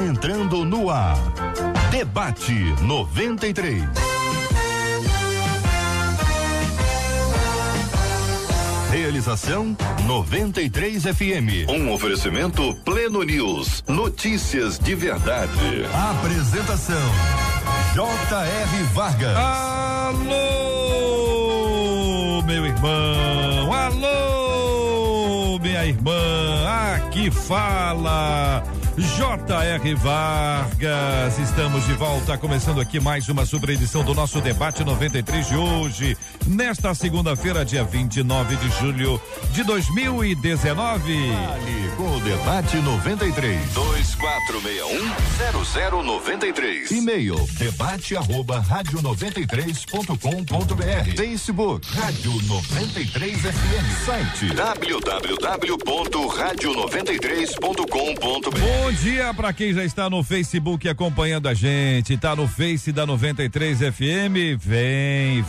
entrando no ar. Debate 93. Realização 93 FM. Um oferecimento Pleno News. Notícias de verdade. Apresentação J.R. Vargas. Alô, meu irmão. Alô, minha irmã. Aqui fala J.R. Vargas. Estamos de volta, começando aqui mais uma sobreedição do nosso Debate 93 de hoje, nesta segunda-feira, dia 29 de julho de 2019. Ali com o Debate 93 2461-0093. E-mail debate@radio93.com.br. Facebook Rádio 93 FM. Site www.radio93.com.br. Bom dia para quem já está no Facebook acompanhando a gente, tá no Face da 93 FM,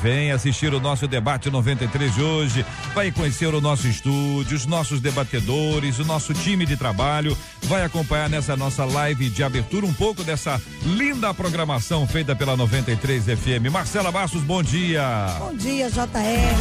vem assistir o nosso Debate 93 de hoje, vai conhecer o nosso estúdio, os nossos debatedores, o nosso time de trabalho, vai acompanhar nessa nossa live de abertura um pouco dessa linda programação feita pela 93 FM. Marcela Bastos, bom dia. Bom dia, JR,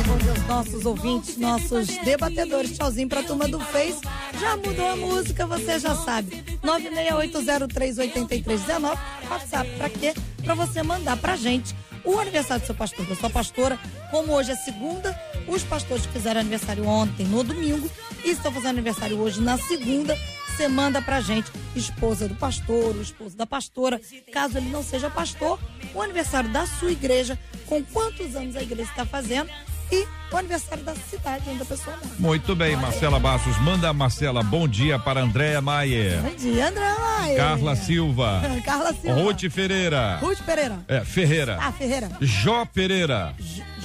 bom dia aos nossos ouvintes, nossos debatedores. Tchauzinho pra turma do Face. Já mudou a música, você já sabe. 9680383319. WhatsApp pra quê? Pra você mandar pra gente o aniversário do seu pastor, da sua pastora. Como hoje é segunda, os pastores que fizeram aniversário ontem, no domingo, e estão fazendo aniversário hoje na segunda, você manda pra gente, esposa do pastor, o esposo da pastora, caso ele não seja pastor, o aniversário da sua igreja, com quantos anos a igreja está fazendo, e o aniversário da cidade onde a pessoa mora. Muito bem, Marcela Bastos. Manda, Marcela, bom dia para Andréa Maier. Bom dia, Andréa Maier. Carla Silva. Carla Silva. Ruth Ferreira. Ruth Pereira. Ferreira. Ferreira. Jó Pereira.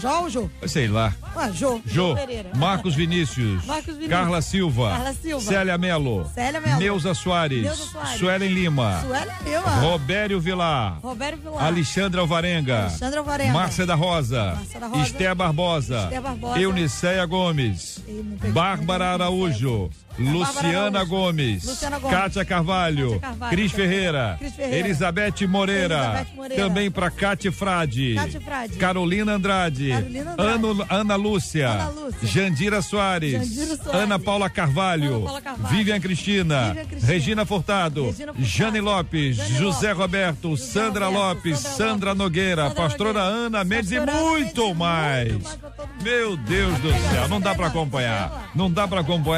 Jó ou Jô? Sei lá. Jô Pereira. Marcos Vinícius. Carla Silva. Célia Melo. Neuza Soares. Suelen Lima. Robério Vilar. Alexandre Alvarenga. Márcia da Rosa. Esté Barbosa. Euniceia Gomes. Bárbara Araújo. Luciana Gomes, Cátia Carvalho, Cris Ferreira, Elizabeth Moreira, também para Cátia Frade, Carolina Andrade, Ana Lúcia, Jandira Soares, Ana Paula Carvalho, Vivian Cristina, Regina Furtado, Jane Lopes, José Roberto, Sandra Lopes, Sandra Nogueira, pastora Ana Mendes e muito mais. Meu Deus do céu, não dá para acompanhar,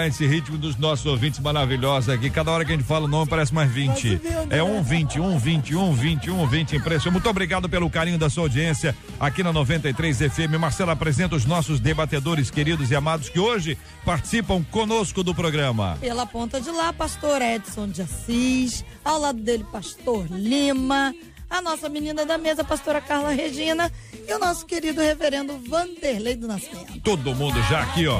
esse ritmo dos nossos ouvintes maravilhosos aqui. Cada hora que a gente fala o nome parece mais 20. É 20, impressionante. Muito obrigado pelo carinho da sua audiência aqui na 93 FM. Marcela, apresenta os nossos debatedores queridos e amados que hoje participam conosco do programa. Pela ponta de lá, pastor Edson de Assis, ao lado dele, pastor Lima, a nossa menina da mesa, pastora Carla Regina, e o nosso querido reverendo Vanderlei do Nascimento. Todo mundo já aqui, ó.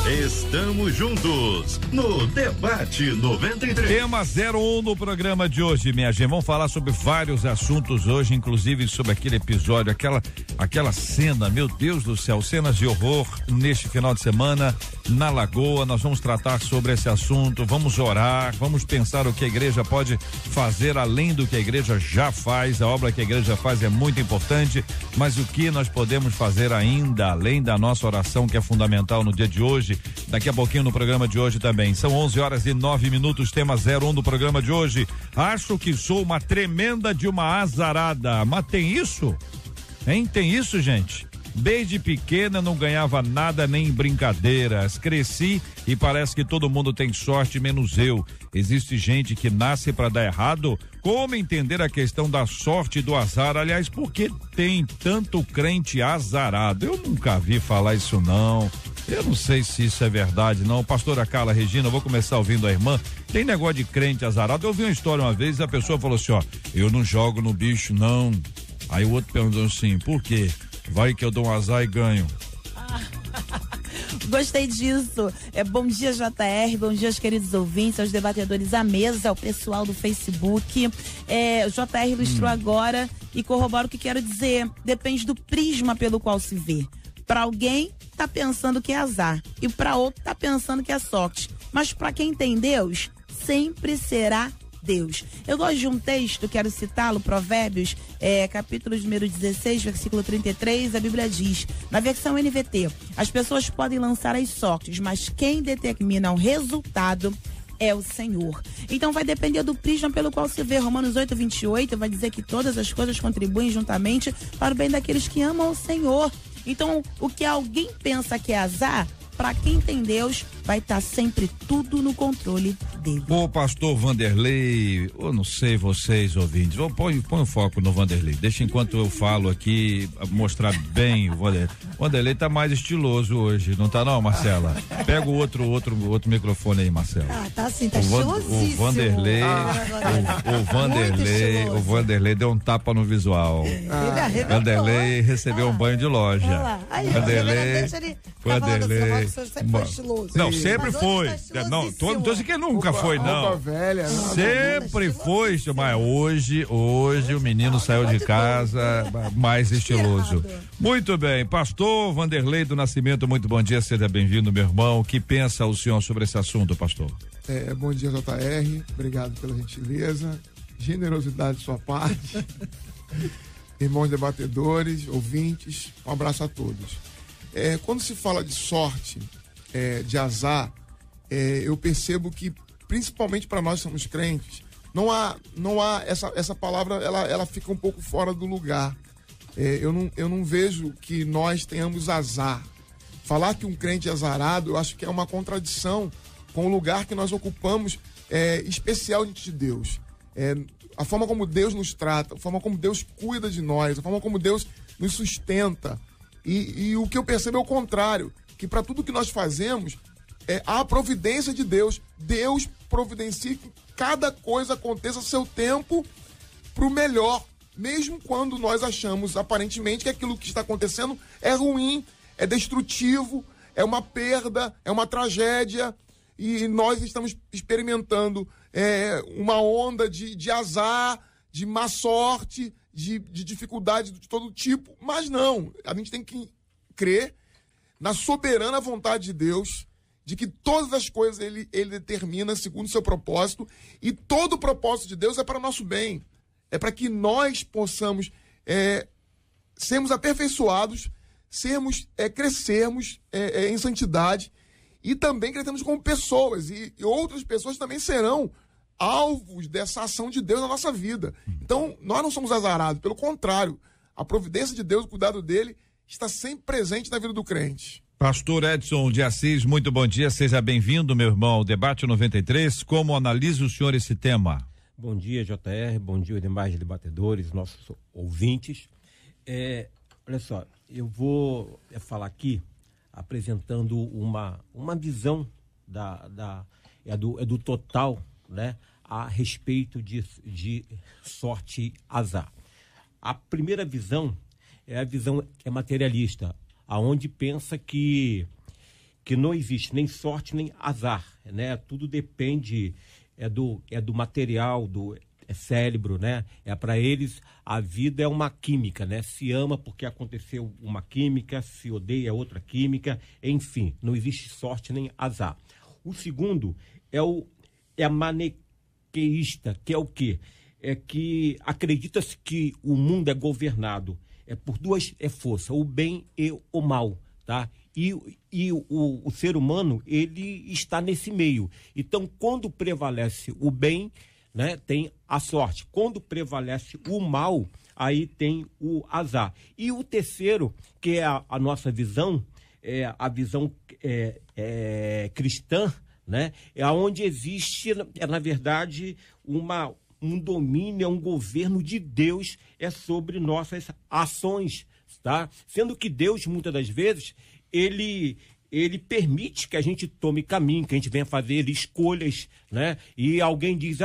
Estamos juntos no Debate 93. Tema 01 no programa de hoje, minha gente. Vamos falar sobre vários assuntos hoje, inclusive sobre aquele episódio, aquela cena, meu Deus do céu, cenas de horror neste final de semana na Lagoa. Nós vamos tratar sobre esse assunto, vamos orar, vamos pensar o que a igreja pode fazer além do que a igreja já faz. A obra que a igreja faz é muito importante, mas o que nós podemos fazer ainda além da nossa oração, que é fundamental no dia de hoje. Daqui a pouquinho no programa de hoje também. São 11h09, tema 01 do programa de hoje. Acho que sou uma tremenda de uma azarada. Mas tem isso? Hein? Tem isso, gente? Desde pequena não ganhava nada nem em brincadeiras. Cresci e parece que todo mundo tem sorte, menos eu. Existe gente que nasce para dar errado? Como entender a questão da sorte e do azar? Aliás, por que tem tanto crente azarado? Eu nunca vi falar isso não. Eu não sei se isso é verdade, não. Pastora Carla Regina, eu vou começar ouvindo a irmã. Tem negócio de crente azarado. Eu vi uma história uma vez, a pessoa falou assim, ó, eu não jogo no bicho, não. Aí o outro perguntou assim, por quê? Vai que eu dou um azar e ganho. Gostei disso. Bom dia, JR, bom dia aos queridos ouvintes, aos debatedores à mesa, ao pessoal do Facebook. O JR ilustrou agora e corrobora o que quero dizer. Depende do prisma pelo qual se vê. Para alguém, tá pensando que é azar. E para outro, tá pensando que é sorte. Mas para quem tem Deus, sempre será Deus. Eu gosto de um texto, quero citá-lo, Provérbios, capítulo número 16, versículo 33, a Bíblia diz, na versão NVT, as pessoas podem lançar as sortes, mas quem determina o resultado é o Senhor. Então vai depender do prisma pelo qual se vê. Romanos 8:28 vai dizer que todas as coisas contribuem juntamente para o bem daqueles que amam o Senhor. Então, o que alguém pensa que é azar, para quem tem Deus, vai estar sempre tudo no controle dele. O pastor Vanderlei, eu não sei vocês ouvintes, põe o foco no Vanderlei, deixa enquanto eu falo aqui, mostrar bem o Vanderlei. O Vanderlei tá mais estiloso hoje, não tá não, Marcela? Pega o outro microfone aí, Marcela. Tá sim, tá estilosíssimo. O Vanderlei deu um tapa no visual. Vanderlei recebeu um banho de loja. Vanderlei. Não, sempre foi. Não, tô dizendo que nunca foi, não. Velha, sempre foi, mas hoje o menino saiu de casa mais estiloso. Muito bem, pastor Vanderlei do Nascimento, muito bom dia, seja bem-vindo, meu irmão. O que pensa o senhor sobre esse assunto, pastor? Bom dia, JR, obrigado pela gentileza, generosidade de sua parte. Irmãos debatedores, ouvintes, um abraço a todos. Quando se fala de sorte, de azar, eu percebo que, principalmente para nós que somos crentes, não há essa palavra, ela fica um pouco fora do lugar. Eu não vejo que nós tenhamos azar. Falar que um crente é azarado, eu acho que é uma contradição com o lugar que nós ocupamos especial diante de Deus. A forma como Deus nos trata, a forma como Deus cuida de nós, a forma como Deus nos sustenta. E o que eu percebo é o contrário, que para tudo que nós fazemos, há a providência de Deus. Deus providencia que cada coisa aconteça a seu tempo para o melhor, mesmo quando nós achamos aparentemente que aquilo que está acontecendo é ruim, é destrutivo, é uma perda, é uma tragédia, e nós estamos experimentando uma onda de azar, de má sorte, de dificuldade de todo tipo, mas não, a gente tem que crer na soberana vontade de Deus, de que todas as coisas ele determina segundo o seu propósito, e todo o propósito de Deus é para o nosso bem, é para que nós possamos sermos aperfeiçoados, crescermos em santidade, e também crescermos como pessoas, e outras pessoas também serão alvos dessa ação de Deus na nossa vida. Então, nós não somos azarados, pelo contrário, a providência de Deus, o cuidado dele, está sempre presente na vida do crente. Pastor Edson de Assis, muito bom dia, seja bem-vindo, meu irmão, ao Debate 93, como analisa o senhor esse tema? Bom dia, JR, bom dia, demais debatedores, nossos ouvintes. Olha só, eu vou falar aqui, apresentando uma visão do total, né, a respeito de sorte e azar. A primeira visão é a visão materialista, aonde pensa que não existe nem sorte nem azar, né? Tudo depende do material, do cérebro, né? Para eles a vida é uma química, né? Se ama porque aconteceu uma química, se odeia outra química, enfim, não existe sorte nem azar. O segundo é a maniqueísta, que é o quê? É que acredita-se que o mundo é governado por duas forças, o bem e o mal, tá? E o ser humano, ele está nesse meio. Então, quando prevalece o bem, né, tem a sorte. Quando prevalece o mal, aí tem o azar. E o terceiro, que é a nossa visão, a visão cristã, né? É onde existe, na verdade, um domínio, um governo de Deus sobre nossas ações, tá? Sendo que Deus, muitas das vezes, ele permite que a gente tome caminho, que a gente venha fazer escolhas, né? E alguém diz,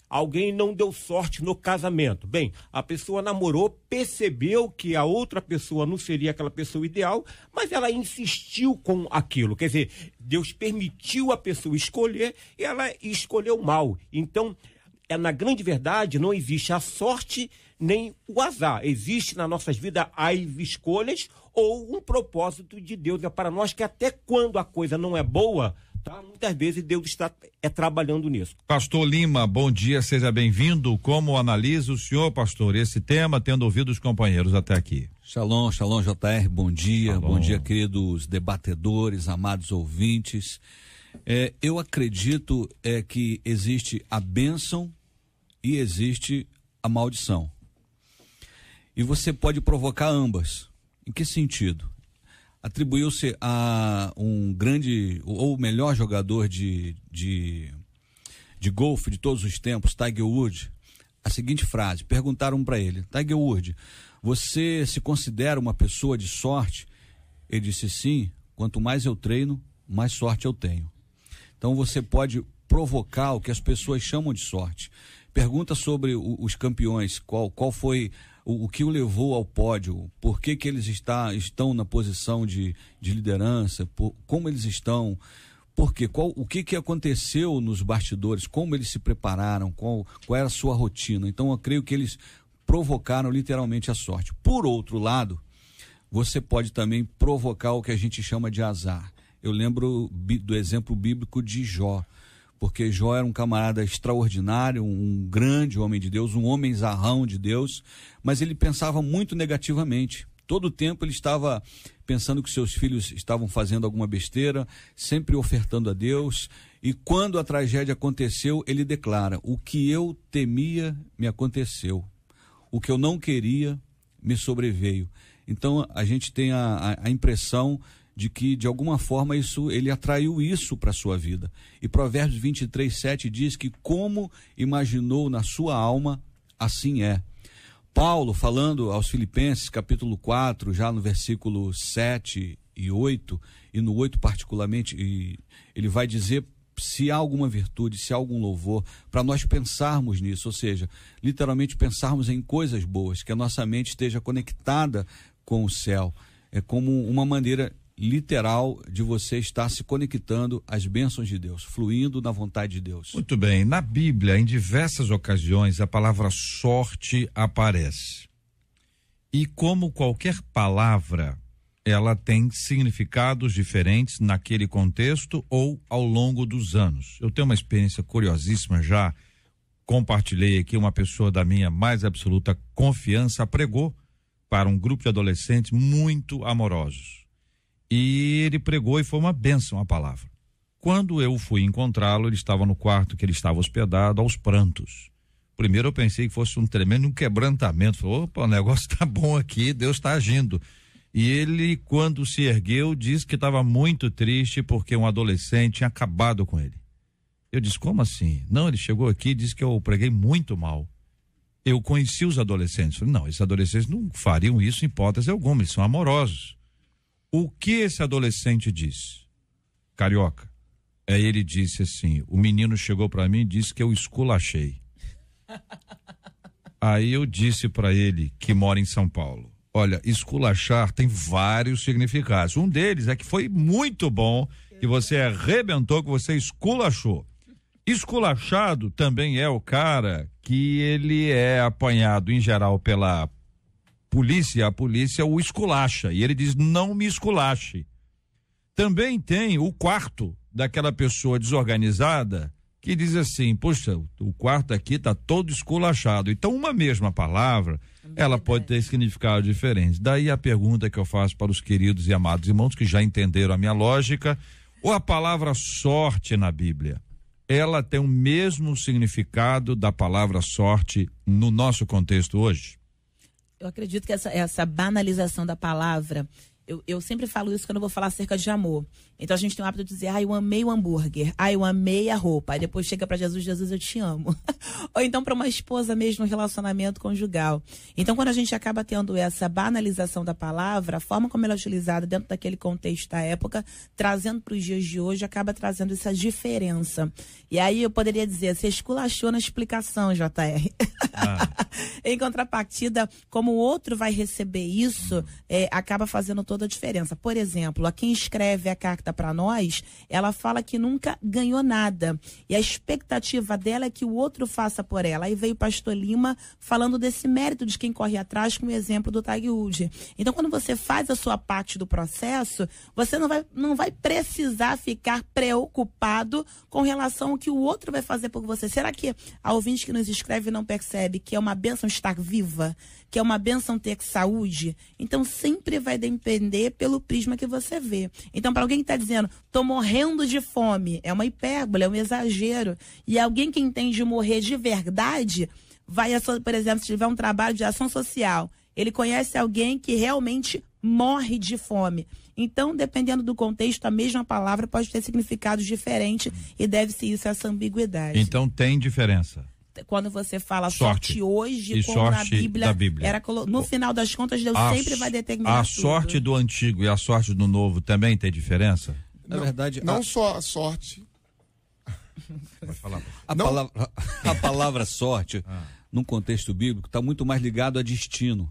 alguém não deu sorte no casamento. Bem, a pessoa namorou, percebeu que a outra pessoa não seria aquela pessoa ideal, mas ela insistiu com aquilo. Quer dizer, Deus permitiu a pessoa escolher e ela escolheu mal. Então, na grande verdade, não existe a sorte nem o azar. Existe nas nossas vidas as escolhas ou um propósito de Deus. É para nós que até quando a coisa não é boa, Tá? Muitas vezes Deus está trabalhando nisso. Pastor Lima, bom dia, seja bem-vindo. Como analisa o senhor, pastor, esse tema, tendo ouvido os companheiros até aqui? Shalom, shalom, JR, bom dia. Shalom. Bom dia, queridos debatedores, amados ouvintes. Eu acredito que existe a bênção e existe a maldição. E você pode provocar ambas. Em que sentido? Atribuiu-se a um grande, ou o melhor jogador de golfe de todos os tempos, Tiger Woods, a seguinte frase. Perguntaram para ele: Tiger Woods, você se considera uma pessoa de sorte? Ele disse: sim, quanto mais eu treino, mais sorte eu tenho. Então você pode provocar o que as pessoas chamam de sorte. Pergunta sobre os campeões, qual foi o que o levou ao pódio, por que eles estão na posição de liderança, como eles estão, o que aconteceu nos bastidores, como eles se prepararam, qual era a sua rotina. Então eu creio que eles provocaram literalmente a sorte. Por outro lado, você pode também provocar o que a gente chama de azar. Eu lembro do exemplo bíblico de Jó, porque Jó era um camarada extraordinário, um grande homem de Deus, um homem zarrão de Deus, mas ele pensava muito negativamente. Todo o tempo ele estava pensando que seus filhos estavam fazendo alguma besteira, sempre ofertando a Deus, e quando a tragédia aconteceu, ele declara: o que eu temia me aconteceu, o que eu não queria me sobreveio. Então a gente tem a impressão de que, de alguma forma, ele atraiu isso para a sua vida. E Provérbios 23:7 diz que como imaginou na sua alma, assim é. Paulo, falando aos Filipenses, capítulo 4, já no versículo 7 e 8, e no 8 particularmente, ele vai dizer se há alguma virtude, se há algum louvor, para nós pensarmos nisso, ou seja, literalmente pensarmos em coisas boas, que a nossa mente esteja conectada com o céu. É como uma maneira literal de você estar se conectando às bênçãos de Deus, fluindo na vontade de Deus. Muito bem, na Bíblia, em diversas ocasiões, a palavra sorte aparece. E como qualquer palavra, ela tem significados diferentes naquele contexto ou ao longo dos anos. Eu tenho uma experiência curiosíssima, já compartilhei aqui, uma pessoa da minha mais absoluta confiança pregou para um grupo de adolescentes muito amorosos. E ele pregou e foi uma bênção a palavra. Quando eu fui encontrá-lo, ele estava no quarto que ele estava hospedado, aos prantos. Primeiro eu pensei que fosse um tremendo quebrantamento. Falei: opa, o negócio está bom aqui, Deus está agindo. E ele, quando se ergueu, disse que estava muito triste porque um adolescente tinha acabado com ele. Eu disse: como assim? Não, ele chegou aqui e disse que eu preguei muito mal. Eu conheci os adolescentes. Falei: não, esses adolescentes não fariam isso em hipótese alguma, eles são amorosos. O que esse adolescente disse? Carioca. Ele disse assim: o menino chegou para mim e disse que eu esculachei. Aí eu disse para ele, que mora em São Paulo: olha, esculachar tem vários significados. Um deles é que foi muito bom, que você arrebentou, que você esculachou. Esculachado também é o cara que ele é apanhado em geral pela polícia, a polícia o esculacha, e ele diz: não me esculache. Também tem o quarto daquela pessoa desorganizada que diz assim: poxa, o quarto aqui está todo esculachado. Então uma mesma palavra, ela pode ter significado diferente. Daí a pergunta que eu faço para os queridos e amados irmãos que já entenderam a minha lógica: ou a palavra sorte na Bíblia, ela tem o mesmo significado da palavra sorte no nosso contexto hoje? Eu acredito que essa banalização da palavra, eu sempre falo isso quando eu vou falar acerca de amor. Então a gente tem o hábito de dizer: eu amei o hambúrguer, eu amei a roupa. Aí depois chega para Jesus: Jesus, eu te amo. Ou então para uma esposa mesmo, um relacionamento conjugal. Então quando a gente acaba tendo essa banalização da palavra, a forma como ela é utilizada dentro daquele contexto da época, trazendo para os dias de hoje, acaba trazendo essa diferença. E aí eu poderia dizer: você esculachou na explicação, JR. Em contrapartida, como o outro vai receber isso, acaba fazendo todo toda a diferença. Por exemplo, a quem escreve a carta para nós, ela fala que nunca ganhou nada. E a expectativa dela é que o outro faça por ela. Aí veio o pastor Lima falando desse mérito de quem corre atrás, com o exemplo do Tiger Woods. Então, quando você faz a sua parte do processo, você não vai precisar ficar preocupado com relação ao que o outro vai fazer por você. Será que a ouvinte que nos escreve não percebe que é uma bênção estar viva? Que é uma bênção ter saúde? Então, sempre vai depender pelo prisma que você vê. Então, para alguém que está dizendo, tô morrendo de fome, é uma hipérbole, é um exagero. E alguém que entende morrer de verdade, por exemplo, se tiver um trabalho de ação social, ele conhece alguém que realmente morre de fome. Então, dependendo do contexto, a mesma palavra pode ter significados diferentes e deve-se isso a essa ambiguidade. Então, tem diferença. Quando você fala sorte hoje, como na Bíblia, no final das contas, Deus sempre vai determinar a sorte do antigo e a sorte do novo também tem diferença? Na verdade, não só a sorte. Vai falar. A palavra sorte, num contexto bíblico, está muito mais ligado a destino,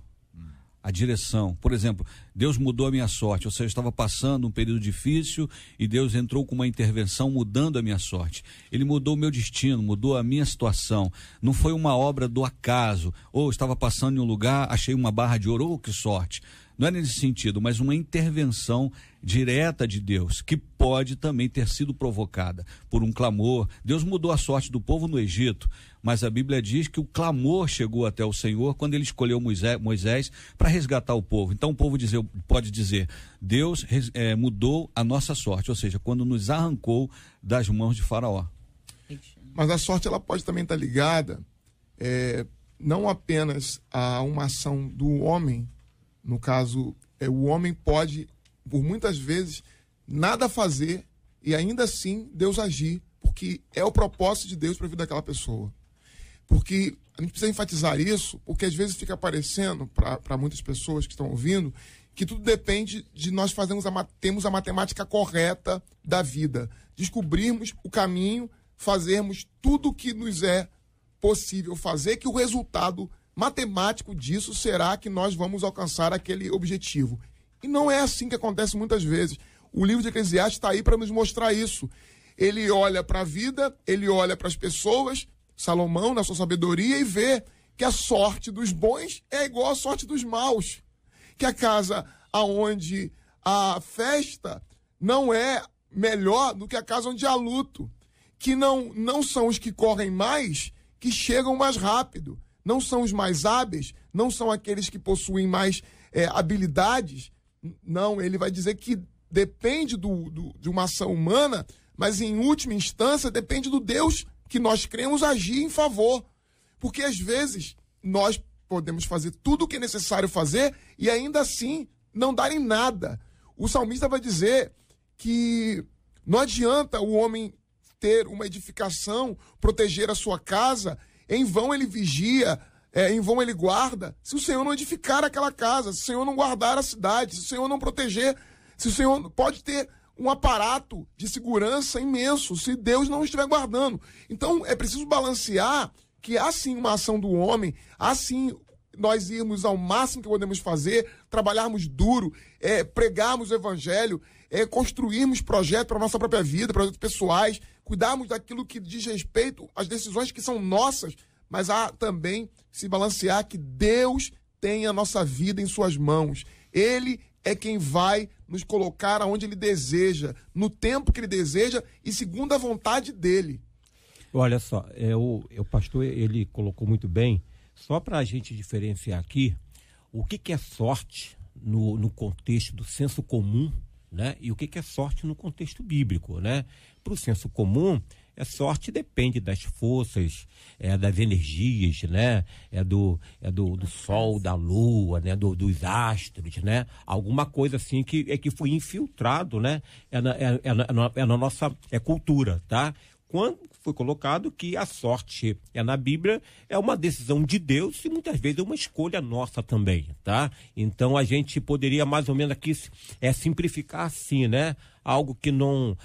a direção. Por exemplo, Deus mudou a minha sorte, ou seja, eu estava passando um período difícil e Deus entrou com uma intervenção mudando a minha sorte. Ele mudou o meu destino, mudou a minha situação. Não foi uma obra do acaso, ou estava passando em um lugar, achei uma barra de ouro, que sorte. Não é nesse sentido, mas uma intervenção direta de Deus, que pode também ter sido provocada por um clamor. Deus mudou a sorte do povo no Egito, mas a Bíblia diz que o clamor chegou até o Senhor quando ele escolheu Moisés para resgatar o povo. Então o povo pode dizer, Deus mudou a nossa sorte, ou seja, quando nos arrancou das mãos de Faraó. Mas a sorte ela pode também estar ligada não apenas a uma ação do homem. No caso, o homem pode, por muitas vezes, nada fazer e ainda assim Deus agir, porque é o propósito de Deus para a vida daquela pessoa. Porque a gente precisa enfatizar isso, porque às vezes fica parecendo, para muitas pessoas que estão ouvindo, que tudo depende de nós termos a matemática correta da vida, descobrirmos o caminho, fazermos tudo o que nos é possível fazer, que o resultado matemático disso será que nós vamos alcançar aquele objetivo. E não é assim que acontece muitas vezes. O livro de Eclesiastes está aí para nos mostrar isso. Ele olha para a vida, ele olha para as pessoas, Salomão, na sua sabedoria, e vê que a sorte dos bons é igual à sorte dos maus. Que a casa onde há festa não é melhor do que a casa onde há luto. Que não são os que correm mais que chegam mais rápido. Não são os mais hábeis, não são aqueles que possuem mais habilidades. Não, ele vai dizer que depende de uma ação humana, mas em última instância depende do Deus que nós cremos agir em favor. Porque às vezes nós podemos fazer tudo o que é necessário fazer e ainda assim não dar em nada. O salmista vai dizer que não adianta o homem ter uma edificação, proteger a sua casa. Em vão ele vigia, em vão ele guarda, se o Senhor não edificar aquela casa, se o Senhor não guardar a cidade, se o Senhor não proteger, se o Senhor pode ter um aparato de segurança imenso, se Deus não estiver guardando. Então é preciso balancear que há sim uma ação do homem, há sim nós irmos ao máximo que podemos fazer, trabalharmos duro, pregarmos o evangelho, construirmos projetos para a nossa própria vida, projetos pessoais, cuidarmos daquilo que diz respeito às decisões que são nossas, mas há também se balancear que Deus tem a nossa vida em suas mãos. Ele é quem vai nos colocar aonde Ele deseja, no tempo que Ele deseja e segundo a vontade dEle. Olha só, o pastor, ele colocou muito bem, só para a gente diferenciar aqui, o que é sorte no contexto do senso comum, né? E o que é sorte no contexto bíblico, né? Para o senso comum, sorte depende das forças, das energias, né? Do sol, da lua, né? Dos astros, né? Alguma coisa assim que foi infiltrado, né? Na nossa cultura, tá? Quando foi colocado que a sorte na Bíblia é uma decisão de Deus e muitas vezes é uma escolha nossa também, tá? Então a gente poderia mais ou menos aqui simplificar assim, né? Algo que não...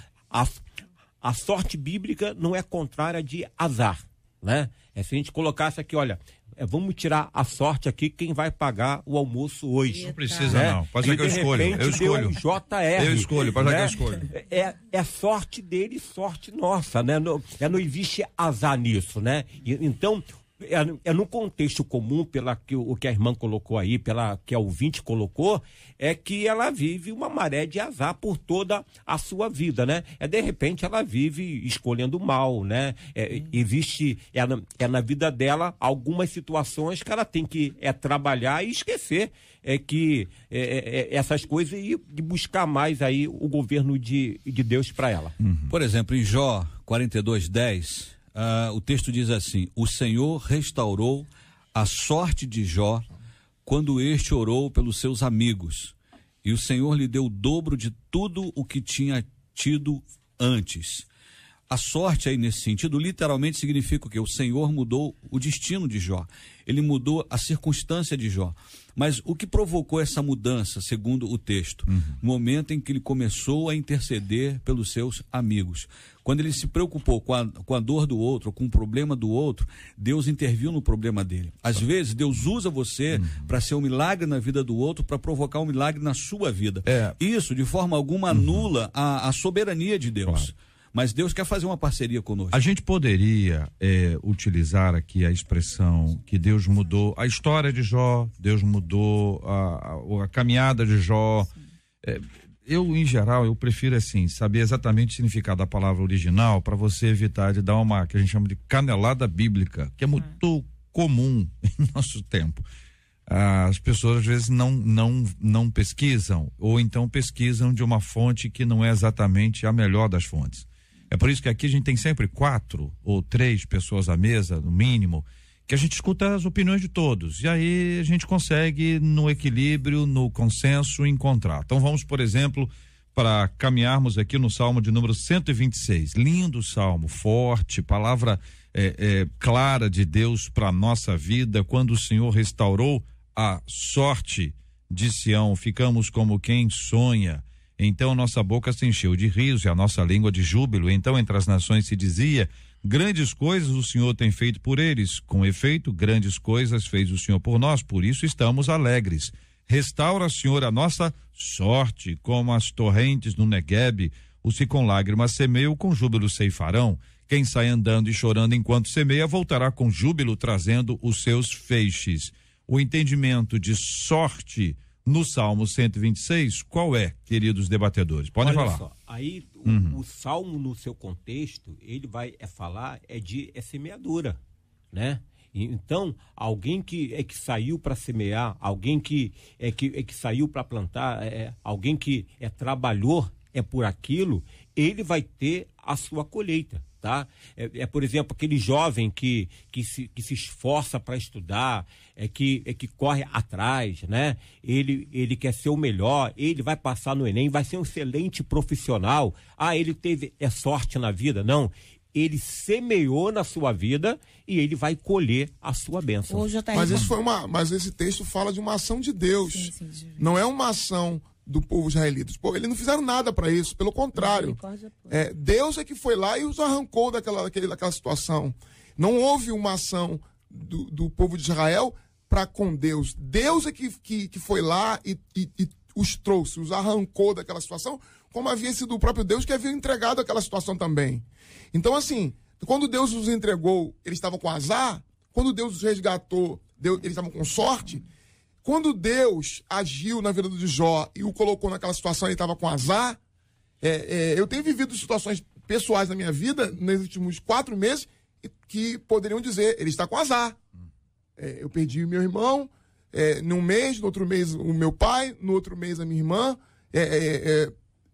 A sorte bíblica não é contrária de azar, né? Se a gente colocasse aqui, olha, vamos tirar a sorte aqui, quem vai pagar o almoço hoje. Não precisa não, pode ser que eu escolho. Eu escolho. JR, eu escolho, pode ser que eu escolho. É sorte dele e sorte nossa, né? Não existe azar nisso, né? Então, no contexto comum, o que a irmã colocou aí, pela que a ouvinte colocou, é que ela vive uma maré de azar por toda a sua vida, né? De repente ela vive escolhendo mal, né? Existe na vida dela algumas situações que ela tem que trabalhar e esquecer essas coisas e buscar mais aí o governo de Deus para ela. Por exemplo, em Jó 42:10, o texto diz assim: o Senhor restaurou a sorte de Jó quando este orou pelos seus amigos, e o Senhor lhe deu o dobro de tudo o que tinha tido antes. A sorte aí, nesse sentido, literalmente significa o quê? O Senhor mudou o destino de Jó. Ele mudou a circunstância de Jó. Mas o que provocou essa mudança, segundo o texto? No momento em que ele começou a interceder pelos seus amigos. Quando ele se preocupou com a dor do outro, com o problema do outro, Deus interviu no problema dele. Às vezes, Deus usa você para ser um milagre na vida do outro, para provocar um milagre na sua vida. Isso, de forma alguma, anula a soberania de Deus. Claro. Mas Deus quer fazer uma parceria conosco. A gente poderia utilizar aqui a expressão que Deus mudou a história de Jó, Deus mudou a caminhada de Jó. Eu, em geral, eu prefiro assim, saber exatamente o significado da palavra original para você evitar de dar uma, que a gente chama de canelada bíblica, que é muito comum em nosso tempo. As pessoas às vezes não pesquisam, ou então pesquisam de uma fonte que não é exatamente a melhor das fontes. É por isso que aqui a gente tem sempre 4 ou 3 pessoas à mesa, no mínimo, que a gente escuta as opiniões de todos. E aí a gente consegue, no equilíbrio, no consenso, encontrar. Então vamos, por exemplo, para caminharmos aqui no Salmo de número 126. Lindo salmo, forte, palavra clara de Deus para a nossa vida. Quando o Senhor restaurou a sorte de Sião, ficamos como quem sonha. Então nossa boca se encheu de riso e a nossa língua de júbilo. Então entre as nações se dizia: grandes coisas o Senhor tem feito por eles. Com efeito, grandes coisas fez o Senhor por nós, por isso estamos alegres. Restaura, Senhor, a nossa sorte, como as torrentes no Neguebe. Os que com lágrimas semeiam, com júbilo ceifarão. Quem sai andando e chorando enquanto semeia, voltará com júbilo, trazendo os seus feixes. O entendimento de sorte no Salmo 126, qual é, queridos debatedores? Podem falar. Só, aí o Salmo, no seu contexto, ele vai falar de semeadura, né? Então, alguém que saiu para semear, alguém que saiu para plantar, alguém que trabalhou por aquilo, ele vai ter a sua colheita. Tá? Por exemplo, aquele jovem que se esforça para estudar, que corre atrás, né? Ele quer ser o melhor, ele vai passar no Enem, vai ser um excelente profissional. Ele teve sorte na vida. Não, ele semeou na sua vida e ele vai colher a sua bênção. Mas esse texto fala de uma ação de Deus. Sim. Não é uma ação do povo israelita. Eles não fizeram nada para isso, pelo contrário. Deus é que foi lá e os arrancou daquela situação. Não houve uma ação do povo de Israel para com Deus. Deus é que foi lá e os trouxe, os arrancou daquela situação, como havia sido o próprio Deus que havia entregado aquela situação também. Então, assim, quando Deus os entregou, eles estavam com azar. Quando Deus os resgatou, eles estavam com sorte. Quando Deus agiu na vida de Jó e o colocou naquela situação e ele estava com azar, eu tenho vivido situações pessoais na minha vida, nos últimos 4 meses, que poderiam dizer, ele está com azar. Eu perdi meu irmão, num mês, no outro mês o meu pai, no outro mês a minha irmã,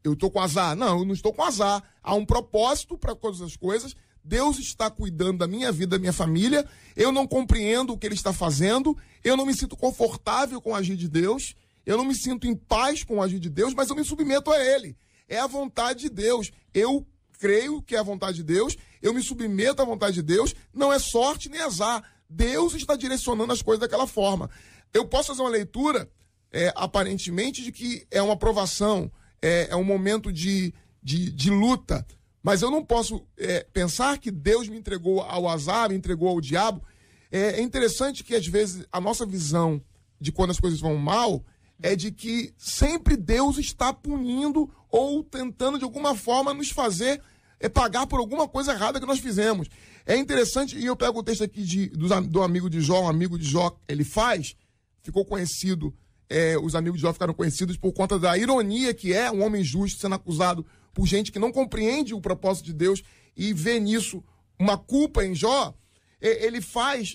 eu estou com azar. Não, eu não estou com azar. Há um propósito para todas as coisas. Deus está cuidando da minha vida, da minha família. Eu não compreendo o que ele está fazendo. Eu não me sinto confortável com o agir de Deus. Eu não me sinto em paz com o agir de Deus, mas eu me submeto a ele. É a vontade de Deus. Eu creio que é a vontade de Deus. Eu me submeto à vontade de Deus. Não é sorte nem azar. Deus está direcionando as coisas daquela forma. Eu posso fazer uma leitura, aparentemente, de que é uma provação, é um momento de luta. Mas eu não posso pensar que Deus me entregou ao azar, me entregou ao diabo, É interessante que, às vezes, a nossa visão de quando as coisas vão mal é de que sempre Deus está punindo ou tentando, de alguma forma, nos fazer pagar por alguma coisa errada que nós fizemos. É interessante, e eu pego o texto aqui do amigo de Jó, um amigo de Jó, ficou conhecido, os amigos de Jó ficaram conhecidos por conta da ironia que é um homem justo sendo acusado por gente que não compreende o propósito de Deus e vê nisso uma culpa em Jó.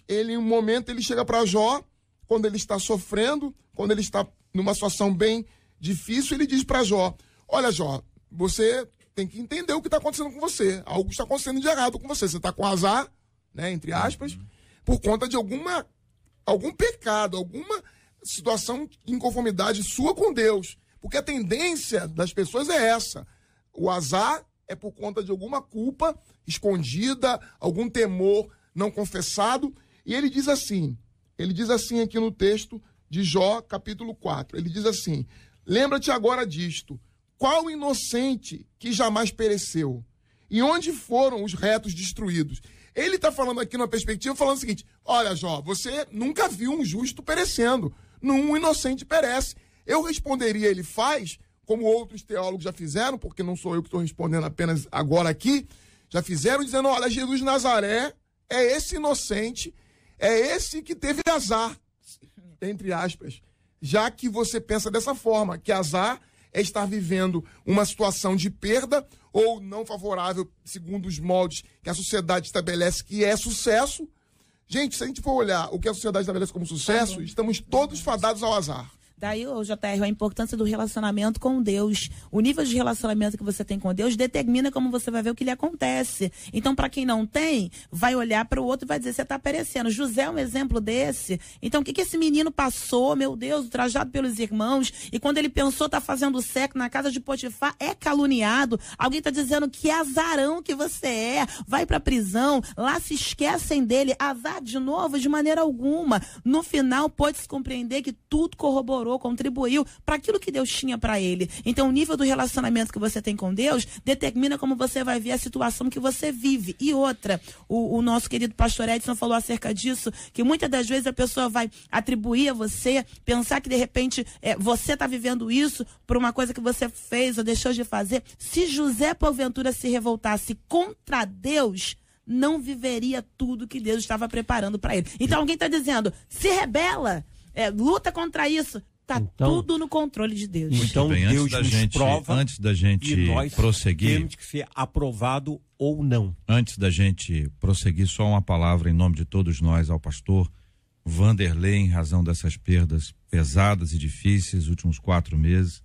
Em um momento, ele chega para Jó, quando ele está sofrendo, quando ele está numa situação bem difícil, ele diz para Jó: olha, Jó, você tem que entender o que está acontecendo com você. Algo está acontecendo de errado com você. Você está com azar, né, entre aspas, por conta de algum pecado, alguma situação de inconformidade sua com Deus. Porque a tendência das pessoas é essa. O azar é por conta de alguma culpa escondida, algum temor não confessado. E ele diz assim aqui no texto de Jó, capítulo 4. Ele diz assim: lembra-te agora disto. Qual inocente que jamais pereceu? E onde foram os retos destruídos? Ele está falando aqui numa perspectiva, falando o seguinte: olha, Jó, você nunca viu um justo perecendo. Um inocente perece. Eu responderia, ele faz, como outros teólogos já fizeram, porque não sou eu que estou respondendo apenas agora aqui, já fizeram, dizendo: olha, Jesus de Nazaré é esse inocente, é esse que teve azar, entre aspas. Já que você pensa dessa forma, que azar é estar vivendo uma situação de perda ou não favorável, segundo os moldes que a sociedade estabelece que é sucesso. Gente, se a gente for olhar o que a sociedade estabelece como sucesso, estamos todos fadados ao azar. Daí, JR, a importância do relacionamento com Deus. O nível de relacionamento que você tem com Deus determina como você vai ver o que lhe acontece. Então, para quem não tem, vai olhar para o outro e vai dizer: você está perecendo. José é um exemplo desse. Então, o que esse menino passou? Meu Deus, trajado pelos irmãos. E quando ele pensou estar fazendo sexo na casa de Potifar, é caluniado. Alguém está dizendo: que azarão que você é. Vai para a prisão. Lá se esquecem dele. Azar de novo? De maneira alguma. No final, pode-se compreender que tudo corroborou, contribuiu para aquilo que Deus tinha para ele. Então, o nível do relacionamento que você tem com Deus determina como você vai ver a situação que você vive. E outra, o nosso querido pastor Edson falou acerca disso, que muitas das vezes a pessoa vai atribuir a você, pensar que de repente você está vivendo isso por uma coisa que você fez ou deixou de fazer. Se José, porventura, se revoltasse contra Deus, não viveria tudo que Deus estava preparando para ele. Então, alguém está dizendo: se rebela, luta contra isso. Está tudo no controle de Deus. Então, bem, Deus nos prova, antes da gente prosseguir, temos que ser aprovado ou não. Antes da gente prosseguir, só uma palavra em nome de todos nós ao pastor Vanderlei, em razão dessas perdas pesadas e difíceis, últimos 4 meses.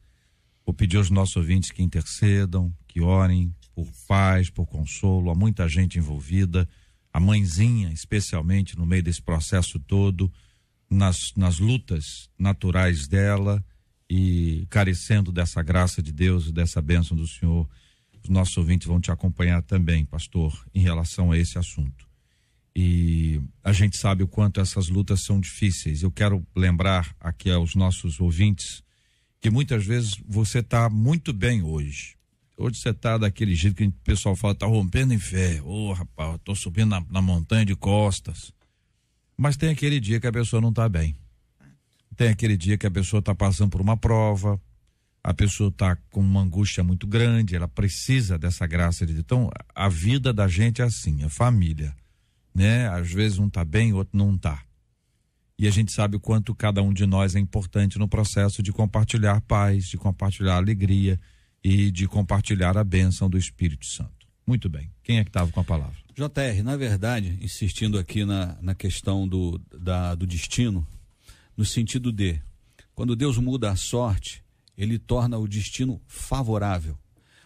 Vou pedir aos nossos ouvintes que intercedam, que orem por paz, por consolo. Há muita gente envolvida, a mãezinha, especialmente no meio desse processo todo, nas lutas naturais dela e carecendo dessa graça de Deus e dessa bênção do Senhor. Os nossos ouvintes vão te acompanhar também, pastor, em relação a esse assunto. E a gente sabe o quanto essas lutas são difíceis. Eu quero lembrar aqui aos nossos ouvintes que muitas vezes você está muito bem hoje. Hoje você está daquele jeito que o pessoal fala: está rompendo em fé. Rapaz, estou subindo na montanha de costas. Mas tem aquele dia que a pessoa não está bem. Tem aquele dia que a pessoa está passando por uma prova, a pessoa está com uma angústia muito grande, ela precisa dessa graça de Deus. Então, a vida da gente é assim, é família, né? Às vezes um está bem, o outro não está. E a gente sabe o quanto cada um de nós é importante no processo de compartilhar paz, de compartilhar alegria e de compartilhar a bênção do Espírito Santo. Muito bem. Quem é que estava com a palavra? JR, na verdade, insistindo aqui na questão do destino, no sentido de, quando Deus muda a sorte, ele torna o destino favorável.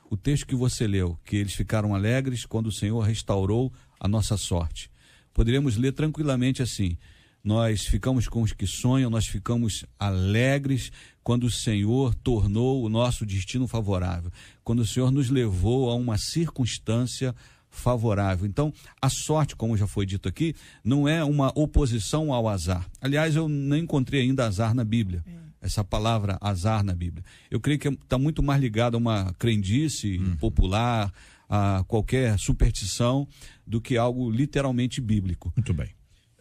O texto que você leu, que eles ficaram alegres quando o Senhor restaurou a nossa sorte. Poderíamos ler tranquilamente assim: nós ficamos com os que sonham, nós ficamos alegres quando o Senhor tornou o nosso destino favorável, quando o Senhor nos levou a uma circunstância favorável. Então, a sorte, como já foi dito aqui, não é uma oposição ao azar. Aliás, eu não encontrei ainda azar na Bíblia, essa palavra azar na Bíblia. Eu creio que está muito mais ligado a uma crendice popular, a qualquer superstição, do que algo literalmente bíblico. Muito bem.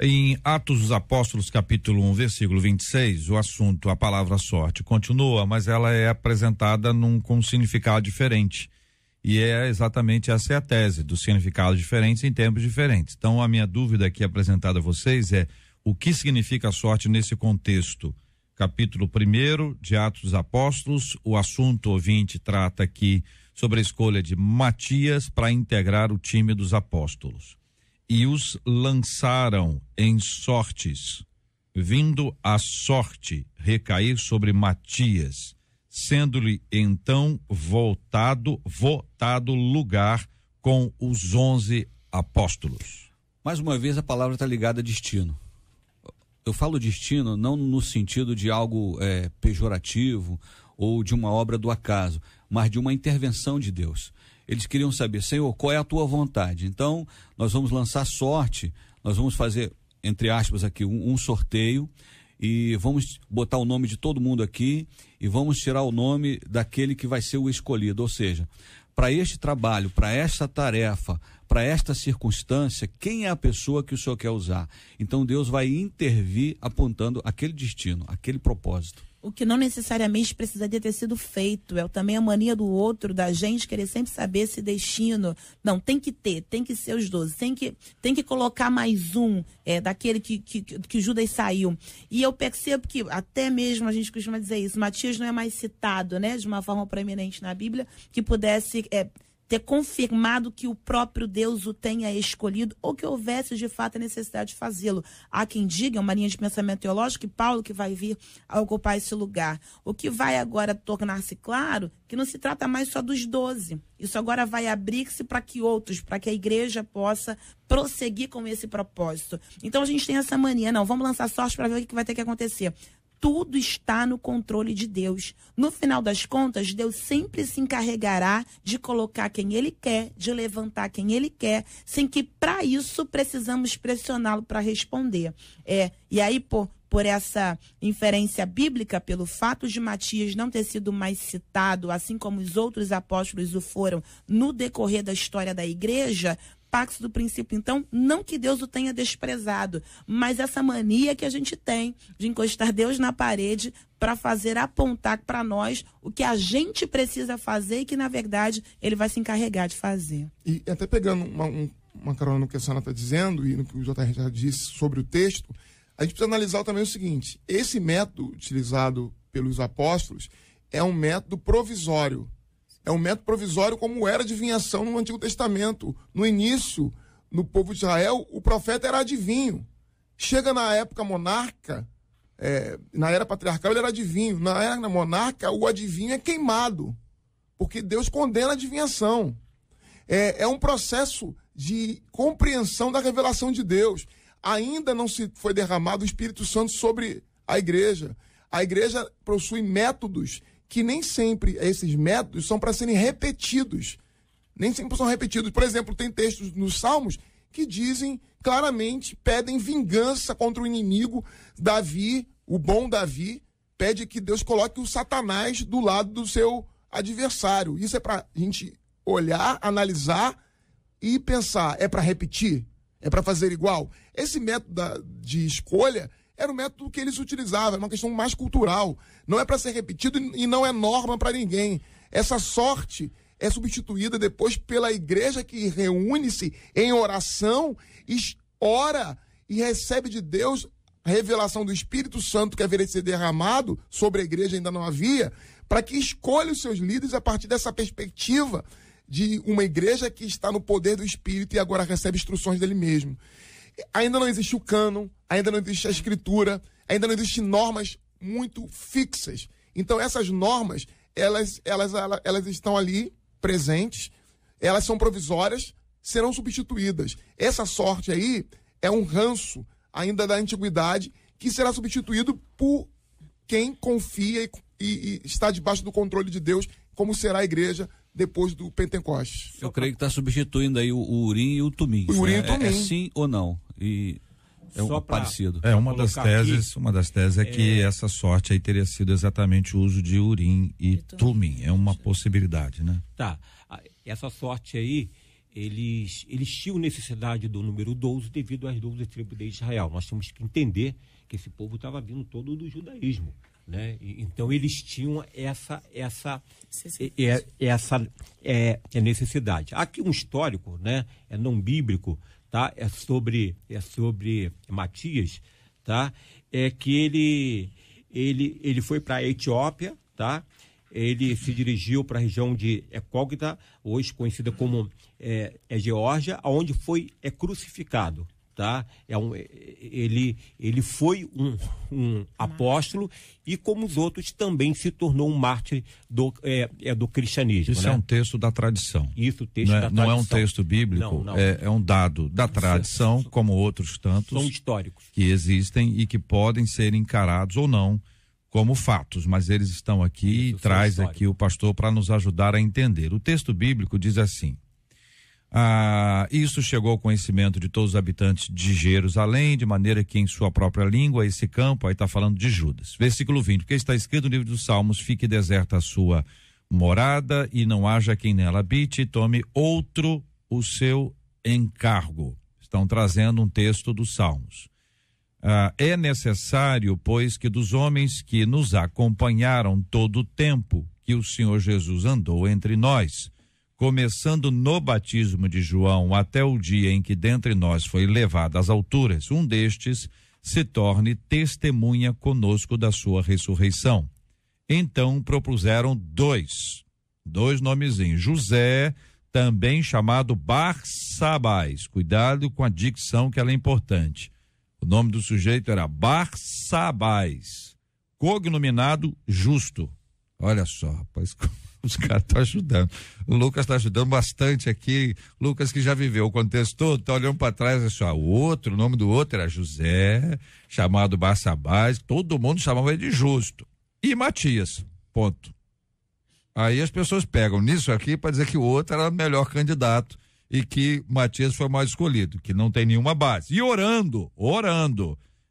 Em Atos dos Apóstolos, capítulo 1, versículo 26, o assunto, a palavra sorte, continua, mas ela é apresentada com um significado diferente. E exatamente essa é a tese, dos significados diferentes em tempos diferentes. Então, a minha dúvida aqui apresentada a vocês é: o que significa sorte nesse contexto? Capítulo 1 de Atos dos Apóstolos, o assunto ouvinte trata aqui sobre a escolha de Matias para integrar o time dos apóstolos. E os lançaram em sortes, vindo a sorte recair sobre Matias, sendo-lhe então votado lugar com os 11 apóstolos. Mais uma vez a palavra está ligada a destino. Eu falo destino não no sentido de algo pejorativo ou de uma obra do acaso, mas de uma intervenção de Deus. Eles queriam saber: Senhor, qual é a tua vontade? Então, nós vamos lançar sorte, nós vamos fazer, entre aspas aqui, um sorteio, e vamos botar o nome de todo mundo aqui e vamos tirar o nome daquele que vai ser o escolhido. Ou seja, para este trabalho, para esta tarefa, para esta circunstância, quem é a pessoa que o Senhor quer usar? Então Deus vai intervir apontando aquele destino, aquele propósito. O que não necessariamente precisaria ter sido feito, é também a mania do outro, da gente querer sempre saber esse destino. Não, tem que ser os 12, tem que colocar mais um, daquele que Judas saiu. E eu percebo que, até mesmo a gente costuma dizer isso, Matias não é mais citado, né, de uma forma proeminente na Bíblia, que pudesse ter confirmado que o próprio Deus o tenha escolhido, ou que houvesse de fato a necessidade de fazê-lo. Há quem diga, uma linha de pensamento teológico, que Paulo que vai vir a ocupar esse lugar. O que vai agora tornar-se claro que não se trata mais só dos 12. Isso agora vai abrir-se para que outros, para que a igreja possa prosseguir com esse propósito. Então a gente tem essa mania: não, vamos lançar sorte para ver o que vai ter que acontecer. Tudo está no controle de Deus. No final das contas, Deus sempre se encarregará de colocar quem Ele quer, de levantar quem Ele quer, sem que para isso precisamos pressioná-lo para responder. E aí, por essa inferência bíblica, pelo fato de Matias não ter sido mais citado, assim como os outros apóstolos o foram no decorrer da história da igreja, parte do princípio, então, não que Deus o tenha desprezado, mas essa mania que a gente tem de encostar Deus na parede para fazer apontar para nós o que a gente precisa fazer e que, na verdade, Ele vai se encarregar de fazer. E até pegando uma carona no que a senhora está dizendo e no que o JR já disse sobre o texto, a gente precisa analisar também o seguinte: esse método utilizado pelos apóstolos é um método provisório. É um método provisório como era a adivinhação no Antigo Testamento. No início, no povo de Israel, o profeta era adivinho. Chega na época monarca, na era patriarcal ele era adivinho. Na era monarca, o adivinho é queimado, porque Deus condena a adivinhação. É um processo de compreensão da revelação de Deus. Ainda não se foi derramado o Espírito Santo sobre a igreja. A igreja possui métodos que nem sempre esses métodos são para serem repetidos. Nem sempre são repetidos. Por exemplo, tem textos nos Salmos que dizem claramente, pedem vingança contra o inimigo. Davi, o bom Davi, pede que Deus coloque o Satanás do lado do seu adversário. Isso é para a gente olhar, analisar e pensar: é para repetir? É para fazer igual? Esse método de escolha era o método que eles utilizavam, é uma questão mais cultural. Não é para ser repetido e não é norma para ninguém. Essa sorte é substituída depois pela igreja que reúne-se em oração, ora e recebe de Deus a revelação do Espírito Santo que haveria de ser derramado sobre a igreja, ainda não havia, para que escolha os seus líderes a partir dessa perspectiva de uma igreja que está no poder do Espírito e agora recebe instruções dele mesmo. Ainda não existe o cânon, ainda não existe a escritura, ainda não existem normas muito fixas. Então essas normas, elas estão ali presentes, elas são provisórias, serão substituídas. Essa sorte aí é um ranço ainda da antiguidade que será substituído por quem confia e está debaixo do controle de Deus, como será a igreja depois do Pentecostes. Eu creio que está substituindo aí o Urim e o Tumim. O Urim e o Tumim. É sim ou não? E é parecido. Uma das teses é que essa sorte aí teria sido exatamente o uso de Urim e Tumim. É uma possibilidade, né? Tá. Essa sorte aí eles tinham necessidade do número 12 devido às 12 tribos de Israel. Nós temos que entender que esse povo estava vindo todo do judaísmo, né? Então eles tinham essa necessidade. Aqui um histórico, né? É não bíblico, tá? É sobre Matias, tá? É que ele foi para a Etiópia, tá? Ele se dirigiu para a região de Ecógita, hoje conhecida como Geórgia, onde foi crucificado, tá? Ele foi um apóstolo e, como os outros, também se tornou um mártir do cristianismo. Isso, né? É um texto da tradição. Isso, texto da tradição. Não é um texto bíblico, não. É um dado da tradição, como outros tantos. São históricos. Que existem e que podem ser encarados ou não como fatos, mas eles estão aqui e traz aqui o pastor para nos ajudar a entender. O texto bíblico diz assim: isso chegou ao conhecimento de todos os habitantes de Jerusalém, de maneira que em sua própria língua esse campo, aí está falando de Judas. Versículo 20, porque está escrito no livro dos Salmos: fique deserta a sua morada e não haja quem nela habite, tome outro o seu encargo. Estão trazendo um texto dos Salmos. É necessário, pois, que dos homens que nos acompanharam todo o tempo que o Senhor Jesus andou entre nós, começando no batismo de João até o dia em que dentre nós foi levado às alturas, um destes se torne testemunha conosco da sua ressurreição. Então propuseram dois nomezinhos: José, também chamado Barsabás. Cuidado com a dicção, que ela é importante. O nome do sujeito era Barsabás, cognominado Justo. Olha só, rapaz, os caras estão ajudando. O Lucas está ajudando bastante aqui. Lucas, que já viveu o contexto todo, está olhando para trás, assim, o nome do outro era José, chamado Barsabás, todo mundo chamava ele de Justo. E Matias, ponto. Aí as pessoas pegam nisso aqui para dizer que o outro era o melhor candidato e que Matias foi mais escolhido, que não tem nenhuma base. E orando,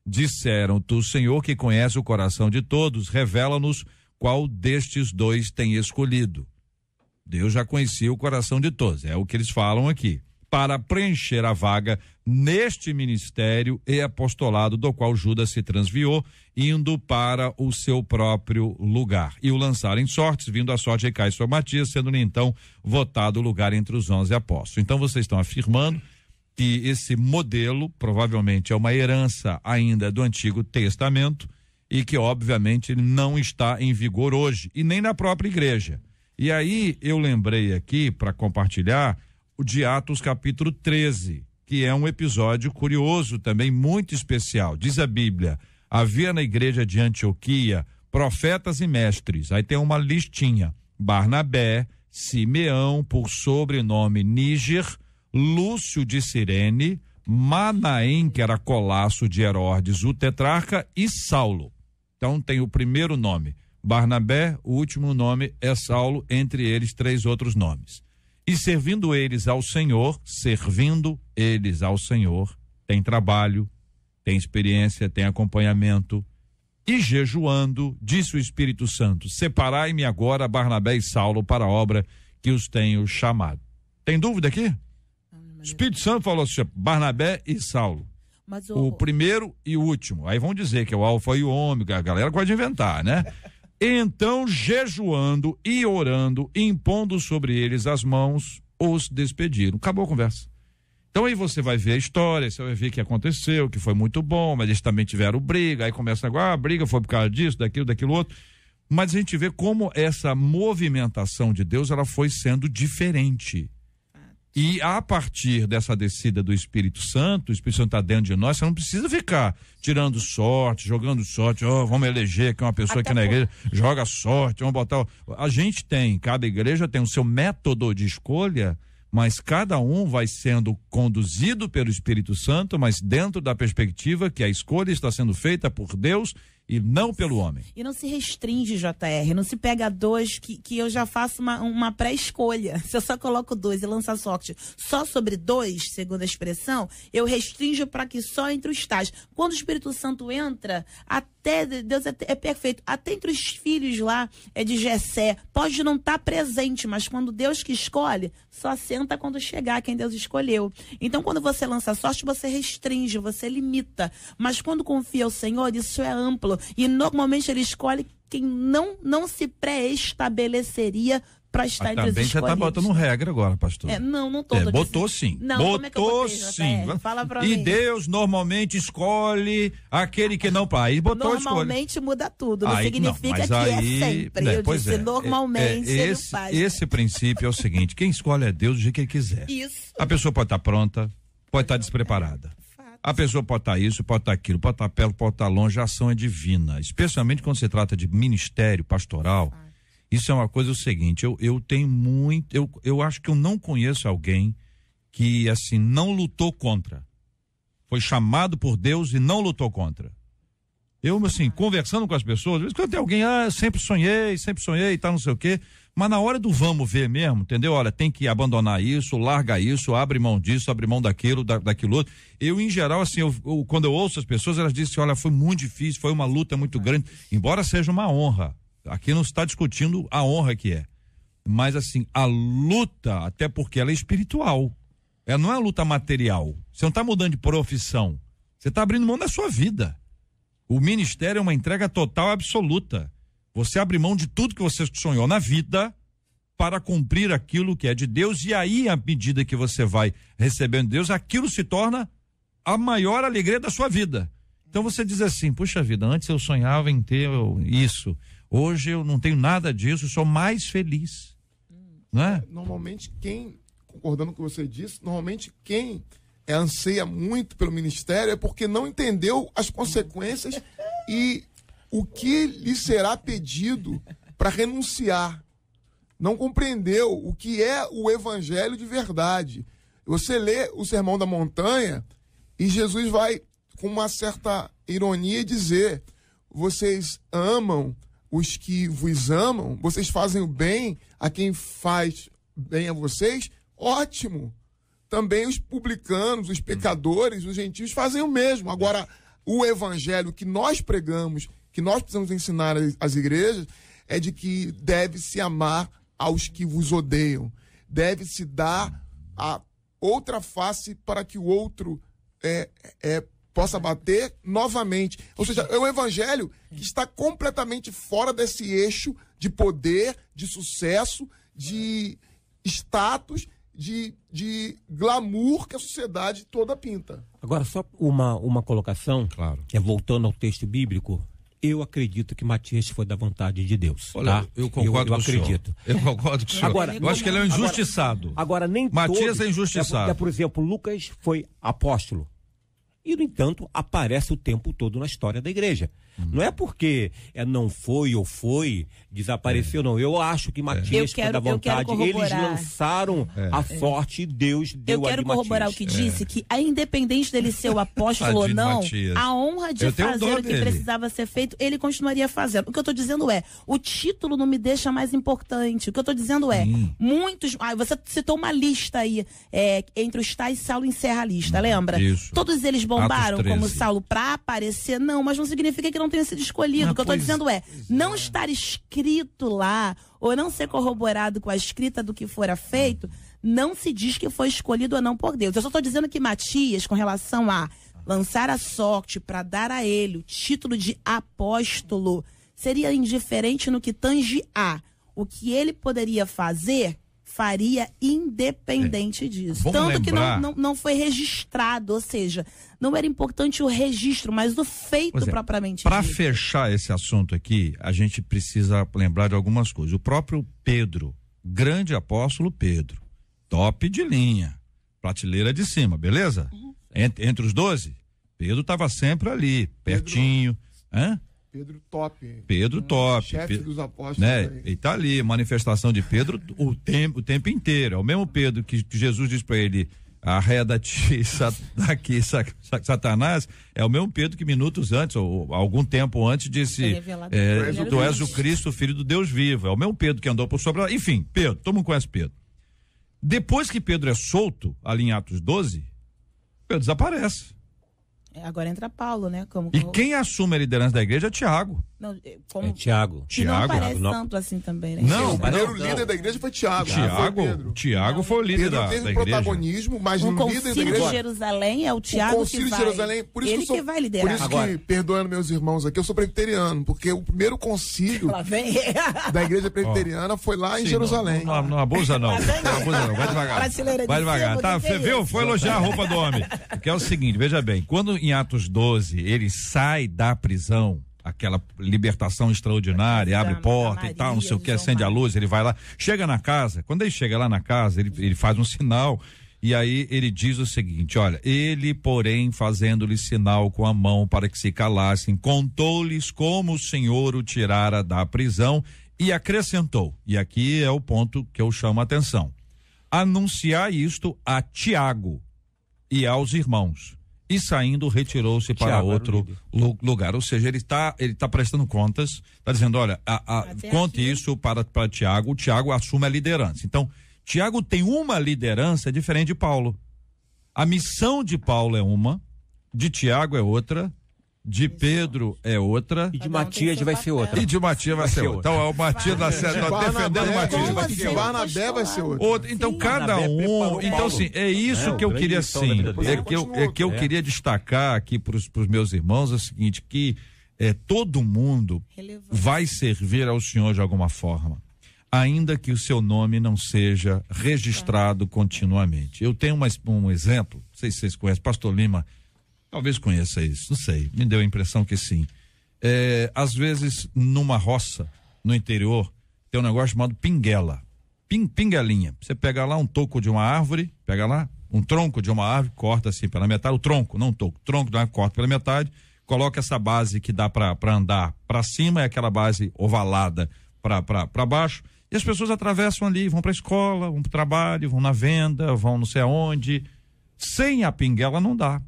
disseram: tu, Senhor, que conhece o coração de todos, revela-nos qual destes dois tem escolhido. Deus já conhecia o coração de todos, é o que eles falam aqui, para preencher a vaga neste ministério e apostolado do qual Judas se transviou, indo para o seu próprio lugar. E o lançaram em sortes, vindo a sorte recai sobre Matias, sendo-lhe então votado o lugar entre os 11 apóstolos. Então vocês estão afirmando que esse modelo provavelmente é uma herança ainda do Antigo Testamento e que obviamente não está em vigor hoje e nem na própria igreja. E aí eu lembrei aqui para compartilhar o de Atos capítulo 13, que é um episódio curioso também, muito especial. Diz a Bíblia: havia na igreja de Antioquia profetas e mestres. Aí tem uma listinha: Barnabé, Simeão, por sobrenome Níger, Lúcio de Cirene, Manaém, que era colasso de Herodes, o tetrarca, e Saulo. Então tem o primeiro nome, Barnabé, o último nome é Saulo, entre eles 3 outros nomes. E servindo eles ao Senhor, tem trabalho, tem experiência, tem acompanhamento, e jejuando, disse o Espírito Santo: separai-me agora Barnabé e Saulo para a obra que os tenho chamado. Tem dúvida aqui? O Espírito Santo falou assim: Barnabé e Saulo. Mas o primeiro e o último. Aí vão dizer que é o alfa e o ômega, a galera pode inventar, né? Então, jejuando e orando, impondo sobre eles as mãos, os despediram. Acabou a conversa. Então aí você vai ver a história, você vai ver o que aconteceu, que foi muito bom, mas eles também tiveram briga, aí começa agora, a briga foi por causa disso, daquilo outro. Mas a gente vê como essa movimentação de Deus, ela foi sendo diferente. E a partir dessa descida do Espírito Santo, o Espírito Santo está dentro de nós, você não precisa ficar tirando sorte, jogando sorte, vamos eleger aqui uma pessoa aqui na igreja, joga sorte, vamos botar... A gente tem, cada igreja tem o seu método de escolha, mas cada um vai sendo conduzido pelo Espírito Santo, mas dentro da perspectiva que a escolha está sendo feita por Deus e não pelo homem. E não se restringe, JR, não se pega 2 que eu já faço uma pré-escolha. Se eu só coloco 2 e lanço a sorte só sobre 2, segundo a expressão, eu restringo para que só entre os tais. Quando o Espírito Santo entra, até Deus é perfeito. Até entre os filhos lá de Jessé, pode não estar presente, mas quando Deus que escolhe, só senta quando chegar quem Deus escolheu. Então, quando você lança a sorte, você restringe, você limita. Mas quando confia ao Senhor, isso é amplo. E normalmente ele escolhe quem não se pré-estabeleceria para estar entre os escolhidos. Também você está botando regra agora, pastor. Não estou. Botou sim. Não, botou como é que eu botei, sim. Fala pra mim. E Deus normalmente escolhe aquele que não... Aí botou normalmente muda tudo. Não significa que é sempre. Eu disse normalmente ele faz. Esse princípio é o seguinte, quem escolhe é Deus do jeito que ele quiser. Isso. A pessoa pode estar pronta, pode estar despreparada. A pessoa pode estar isso, pode estar aquilo, pode estar perto, pode estar longe. A ação é divina, especialmente quando se trata de ministério pastoral. Isso é uma coisa, o seguinte, eu tenho muito, eu acho que eu não conheço alguém que, assim, não lutou contra. Foi chamado por Deus e não lutou contra. Eu, assim, conversando com as pessoas, às vezes quando tem alguém, sempre sonhei e tal, não sei o quê, mas na hora do vamos ver mesmo, entendeu? Olha, tem que abandonar isso, larga isso, abre mão disso, abre mão daquilo outro. Eu, em geral, assim, quando eu ouço as pessoas, elas dizem, olha, foi muito difícil, foi uma luta muito grande, embora seja uma honra. Aqui não se está discutindo a honra que é. Mas, assim, a luta, até porque ela é espiritual. Ela não é uma luta material. Você não está mudando de profissão. Você está abrindo mão da sua vida. O ministério é uma entrega total, absoluta. Você abre mão de tudo que você sonhou na vida para cumprir aquilo que é de Deus. E aí, à medida que você vai recebendo de Deus, aquilo se torna a maior alegria da sua vida. Então você diz assim, puxa vida, antes eu sonhava em ter isso. Hoje eu não tenho nada disso, sou mais feliz. Não é? Normalmente concordando com o que você disse, quem anseia muito pelo ministério é porque não entendeu as consequências e o que lhe será pedido para renunciar. Não compreendeu o que é o evangelho de verdade. Você lê o Sermão da Montanha e Jesus vai, com uma certa ironia, dizer: vocês amam os que vos amam, vocês fazem o bem a quem faz bem a vocês, ótimo. Também os publicanos, os pecadores, os gentios fazem o mesmo. Agora, o evangelho que nós pregamos, que nós precisamos ensinar às igrejas, é de que deve-se amar aos que vos odeiam. Deve-se dar a outra face para que o outro possa bater novamente. Ou seja, é um evangelho que está completamente fora desse eixo de poder, de sucesso, de status, de glamour que a sociedade toda pinta. Agora, só uma colocação, claro. Voltando ao texto bíblico, eu acredito que Matias foi da vontade de Deus. Olha, tá? eu concordo com o senhor. Acredito. Eu concordo com o senhor. Agora, eu acho que ele é um injustiçado. Agora nem Matias é injustiçado. Por exemplo, Lucas foi apóstolo. E, no entanto, aparece o tempo todo na história da igreja. Não é porque não foi ou foi, desapareceu, não. Eu acho que Matias foi da vontade. Eles lançaram a sorte e Deus deu a de Matias. Eu quero corroborar o que disse, que independente dele ser o apóstolo ou não, a honra de fazer o que precisava ser feito, ele continuaria fazendo. O que eu estou dizendo o título não me deixa mais importante. O que eu estou dizendo muitos... você citou uma lista aí, entre os tais, Saulo encerra a lista, lembra? Isso. Todos eles bombaram como Saulo para aparecer? Não, mas não significa que não tenha sido escolhido. O que eu estou dizendo não estar escrito lá, ou não ser corroborado com a escrita do que fora feito, não se diz que foi escolhido ou não por Deus. Eu só estou dizendo que Matias, com relação a lançar a sorte para dar a ele o título de apóstolo, seria indiferente no que tange a o que ele poderia fazer, faria independente disso. Vamos Tanto lembrar... que não foi registrado, ou seja, não era importante o registro, mas o feito propriamente dito. Para fechar esse assunto aqui, a gente precisa lembrar de algumas coisas. O próprio Pedro, grande apóstolo Pedro, top de linha, prateleira de cima, beleza? Entre os 12, Pedro estava sempre ali, pertinho. Pedro top. Pedro top. Chefe dos apóstolos. Ele tá ali, manifestação de Pedro o tempo inteiro. É o mesmo Pedro que Jesus diz para ele, arreda-te daqui, Satanás, é o mesmo Pedro que minutos antes, ou algum tempo antes, disse: tu és o Cristo, filho do Deus vivo. É o mesmo Pedro que andou por sobre. Enfim, Pedro, todo mundo conhece Pedro. Depois que Pedro é solto, ali em Atos 12, Pedro desaparece. Agora entra Paulo, né? E quem assume a liderança da igreja é Tiago. Não, É Tiago. E não aparece tanto assim também, né? Não, o primeiro líder da igreja foi Tiago. Tiago foi o líder da igreja. Teve protagonismo, mas no líder da igreja. Concílio de Jerusalém é o Tiago que vai. Concílio de Jerusalém, por isso ele que vai liderar. Por isso que, perdoando meus irmãos aqui, eu sou presbiteriano, porque o primeiro concílio da igreja presbiteriana foi lá em Jerusalém. Não abusa não. Vai devagar. Vai devagar. Tá, você viu? Foi elogiar a roupa do homem. Que é o seguinte, veja bem, quando em Atos 12 ele sai da prisão, aquela libertação extraordinária, abre porta e tal, não sei o que, acende a luz, ele vai lá, chega na casa, quando ele chega lá na casa, ele faz um sinal, e aí ele diz o seguinte: olha, ele, porém, fazendo-lhe sinal com a mão para que se calassem, contou-lhes como o Senhor o tirara da prisão e acrescentou, e aqui é o ponto que eu chamo a atenção: anunciar isto a Tiago e aos irmãos. E saindo, retirou-se para outro lugar. Ou seja, ele tá prestando contas, está dizendo: olha, conte isso para Tiago. O Tiago assume a liderança. Então, Tiago tem uma liderança diferente de Paulo. A missão de Paulo é uma, de Tiago é outra, de Pedro é outra. E de Matias vai ser outra. E de Matias vai ser outra. Então, é o Matias nós defendendo o Matias. De Barnabé vai ser outra. Então, cada um. Então, assim, é isso que eu queria, sim. É que eu queria destacar aqui para os meus irmãos: é o seguinte, que todo mundo vai servir ao Senhor de alguma forma, ainda que o seu nome não seja registrado continuamente. Eu tenho um exemplo, não sei se vocês conhecem, Pastor Lima. Talvez conheça isso, não sei, me deu a impressão que sim. Às vezes, numa roça, no interior, tem um negócio chamado pinguela. Pinguelinha. Você pega lá um toco de uma árvore, pega lá um tronco de uma árvore, corta assim pela metade, o tronco, não o toco, tronco de uma árvore, corta pela metade, coloca essa base que dá para andar para cima, é aquela base ovalada para baixo, e as pessoas atravessam ali, vão para a escola, vão para o trabalho, vão na venda, vão não sei aonde. Sem a pinguela não dá.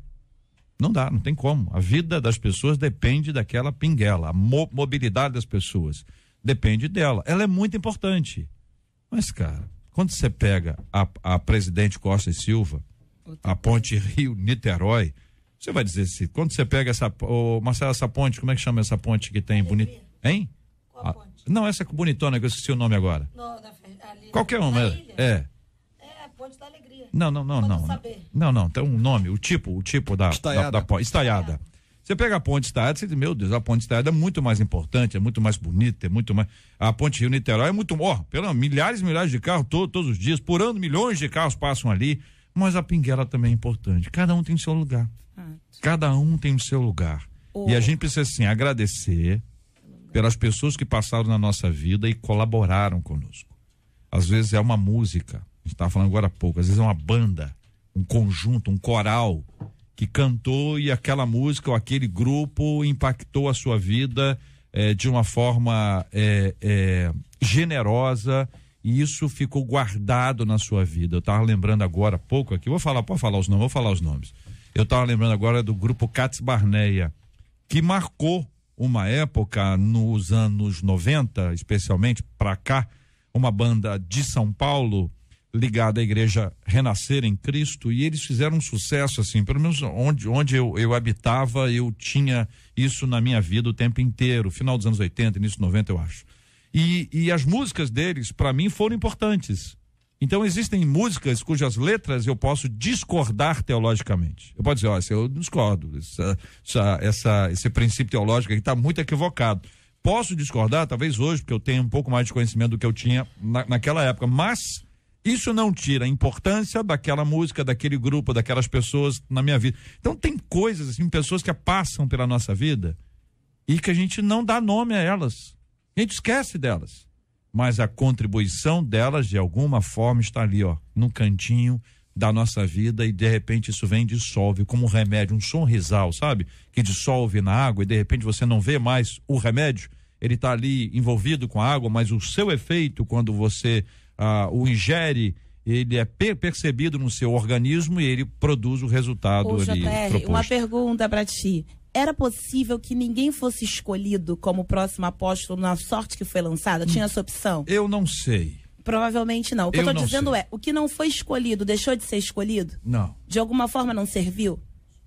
Não dá, não tem como. A vida das pessoas depende daquela pinguela. A mobilidade das pessoas depende dela. Ela é muito importante. Mas, cara, quando você pega a Presidente Costa e Silva, a ponte Rio-Niterói, você vai dizer assim, quando você pega Marcelo, essa ponte, como é que chama essa ponte que tem bonita? Hein? Qual a ponte? Não, essa bonitona que eu esqueci o nome agora. Qualquer uma. É a Ponte da Alegria. Não. Não, tem um nome, o tipo da ponte, estaiada. Você pega a ponte estaiada, você diz: meu Deus, a ponte estaiada é muito mais importante, é muito mais bonita, é muito mais. A ponte Rio-Niterói é muito, milhares e milhares de carros todos os dias, por ano, milhões de carros passam ali, mas a pinguela também é importante. Cada um tem o seu lugar. Cada um tem o seu lugar. E a gente precisa, assim, agradecer pelas pessoas que passaram na nossa vida e colaboraram conosco. Às vezes é uma música, a gente estava falando agora há pouco, às vezes é uma banda, um conjunto, um coral que cantou e aquela música ou aquele grupo impactou a sua vida de uma forma generosa, e isso ficou guardado na sua vida. Eu estava lembrando agora há pouco aqui, vou falar os nomes. Eu estava lembrando agora do grupo Cats Barneia, que marcou uma época nos anos 90, especialmente para cá, uma banda de São Paulo ligada à igreja Renascer em Cristo, e eles fizeram um sucesso, assim, pelo menos onde eu habitava, eu tinha isso na minha vida o tempo inteiro, final dos anos 80, início dos 90, eu acho. E as músicas deles, para mim, foram importantes. Então, existem músicas cujas letras eu posso discordar teologicamente. Eu posso dizer: eu discordo, esse princípio teológico aqui está muito equivocado. Posso discordar, talvez hoje, porque eu tenho um pouco mais de conhecimento do que eu tinha naquela época, mas isso não tira a importância daquela música, daquele grupo, daquelas pessoas na minha vida. Então, tem coisas, assim, pessoas que passam pela nossa vida e que a gente não dá nome a elas. A gente esquece delas. Mas a contribuição delas, de alguma forma, está ali, no cantinho da nossa vida, e de repente isso vem e dissolve, como um remédio, um sonrisal, sabe? Que dissolve na água e de repente você não vê mais o remédio, ele está ali envolvido com a água, mas o seu efeito, quando você o ingere, ele é percebido no seu organismo e ele produz o resultado ali proposto. Uma pergunta para ti. Era possível que ninguém fosse escolhido como próximo apóstolo na sorte que foi lançada? Tinha essa opção? Eu não sei. Provavelmente não. O que eu tô dizendo sei. é, o que não foi escolhido deixou de ser escolhido? Não. De alguma forma não serviu?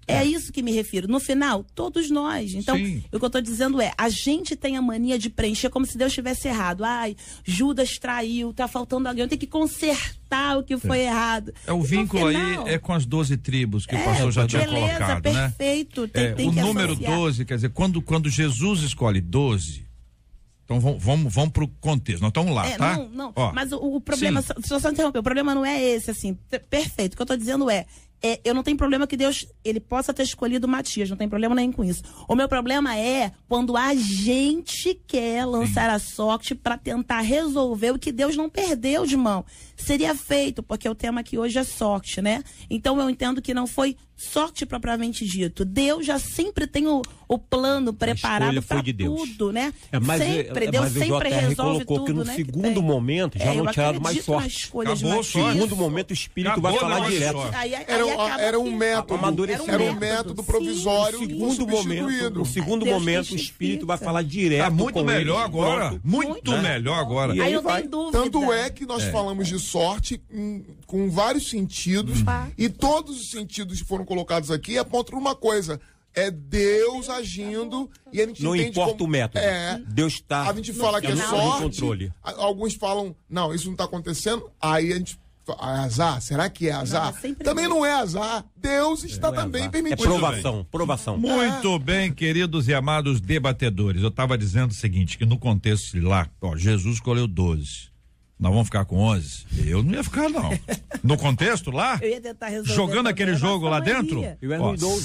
É a isso que me refiro. No final, todos nós. Então, Sim. o que eu estou dizendo é, a gente tem a mania de preencher como se Deus estivesse errado. Ai, Judas traiu, tá faltando alguém, eu tenho que consertar o que foi errado. O vínculo final, aí é com as 12 tribos que o pastor já tinha colocado, perfeito. né? Tem o que número associar. 12, quer dizer, quando Jesus escolhe 12, então vamos pro contexto, nós estamos lá, tá? Não, Ó, mas o problema, só interromper, o problema não é esse, assim, perfeito. O que eu estou dizendo eu não tenho problema que Deus, ele possa ter escolhido Matias, não tem problema nenhum com isso. O meu problema é quando a gente quer lançar a sorte para tentar resolver o que Deus não perdeu de mão. Seria feito, porque o tema aqui hoje é sorte, né? Então eu entendo que não foi sorte propriamente dito. Deus já sempre tem o plano preparado para tudo, né? Deus sempre resolve colocou tudo, que no né? segundo momento já não tinha dado mais sorte. Acabou No segundo momento o Espírito vai falar direto. Era um método provisório. No segundo momento o Espírito vai falar direto. Muito melhor agora. Muito melhor agora. E aí vai. Tanto é que nós falamos de sorte com vários sentidos e todos os sentidos que foram colocados aqui apontam uma coisa: é Deus agindo e a gente não entende importa como, o método. Deus está. A gente fala que é sorte. Controle. Alguns falam, não, isso não está acontecendo. Aí a gente é azar? Será que é azar? Também não é azar. Deus está também permitindo. É provação. Muito bem, queridos e amados debatedores. Eu estava dizendo o seguinte, que no contexto de lá, Jesus escolheu 12. Nós vamos ficar com 11? Eu não ia ficar, não. No contexto lá, eu ia tentar resolver jogando aquele jogo lá dentro,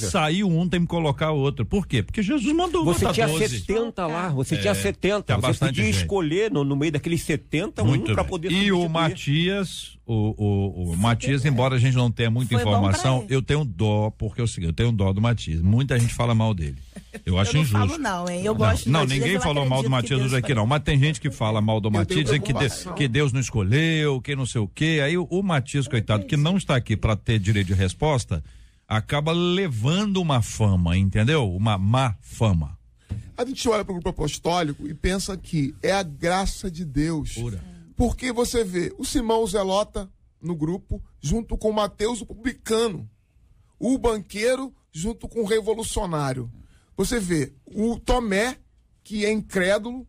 saiu um, tem que colocar o outro. Por quê? Porque Jesus mandou botar 12. Você tinha 12. 70 lá, você tinha 70. Você podia escolher no meio daqueles 70 para poder... E o Matias... O Matias, embora a gente não tenha muita informação, eu tenho dó, porque é o seguinte, eu tenho dó do Matias. Muita gente fala mal dele. Eu acho injusto. Eu não falo não, hein? Eu gosto não, ninguém falou mal do Matias hoje aqui não, mas tem gente que fala mal do Matias, dizendo que Deus não escolheu, que não sei o quê. Aí o Matias, coitado, que não está aqui para ter direito de resposta, acaba levando uma fama, entendeu? Uma má fama. A gente olha para o grupo apostólico e pensa que é a graça de Deus. Pura. Porque você vê o Simão Zelota no grupo, junto com o Mateus, o publicano. O banqueiro, junto com o revolucionário. Você vê o Tomé, que é incrédulo,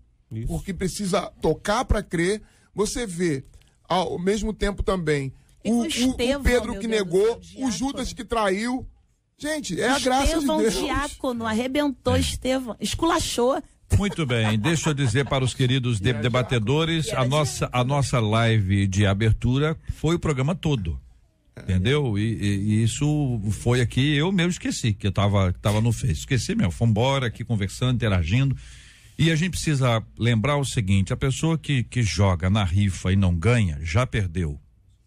porque precisa tocar para crer. Você vê, ao mesmo tempo também, o Pedro que negou, o Judas que traiu. Gente, é a graça de Deus. Estevão, diácono, arrebentou Estevão, esculachou. Muito bem, deixa eu dizer para os queridos debatedores, a nossa live de abertura foi o programa todo, entendeu? E isso foi aqui, eu mesmo esqueci, que eu tava no Face, esqueci mesmo, fomos embora aqui conversando, interagindo, e a gente precisa lembrar o seguinte, a pessoa que joga na rifa e não ganha, já perdeu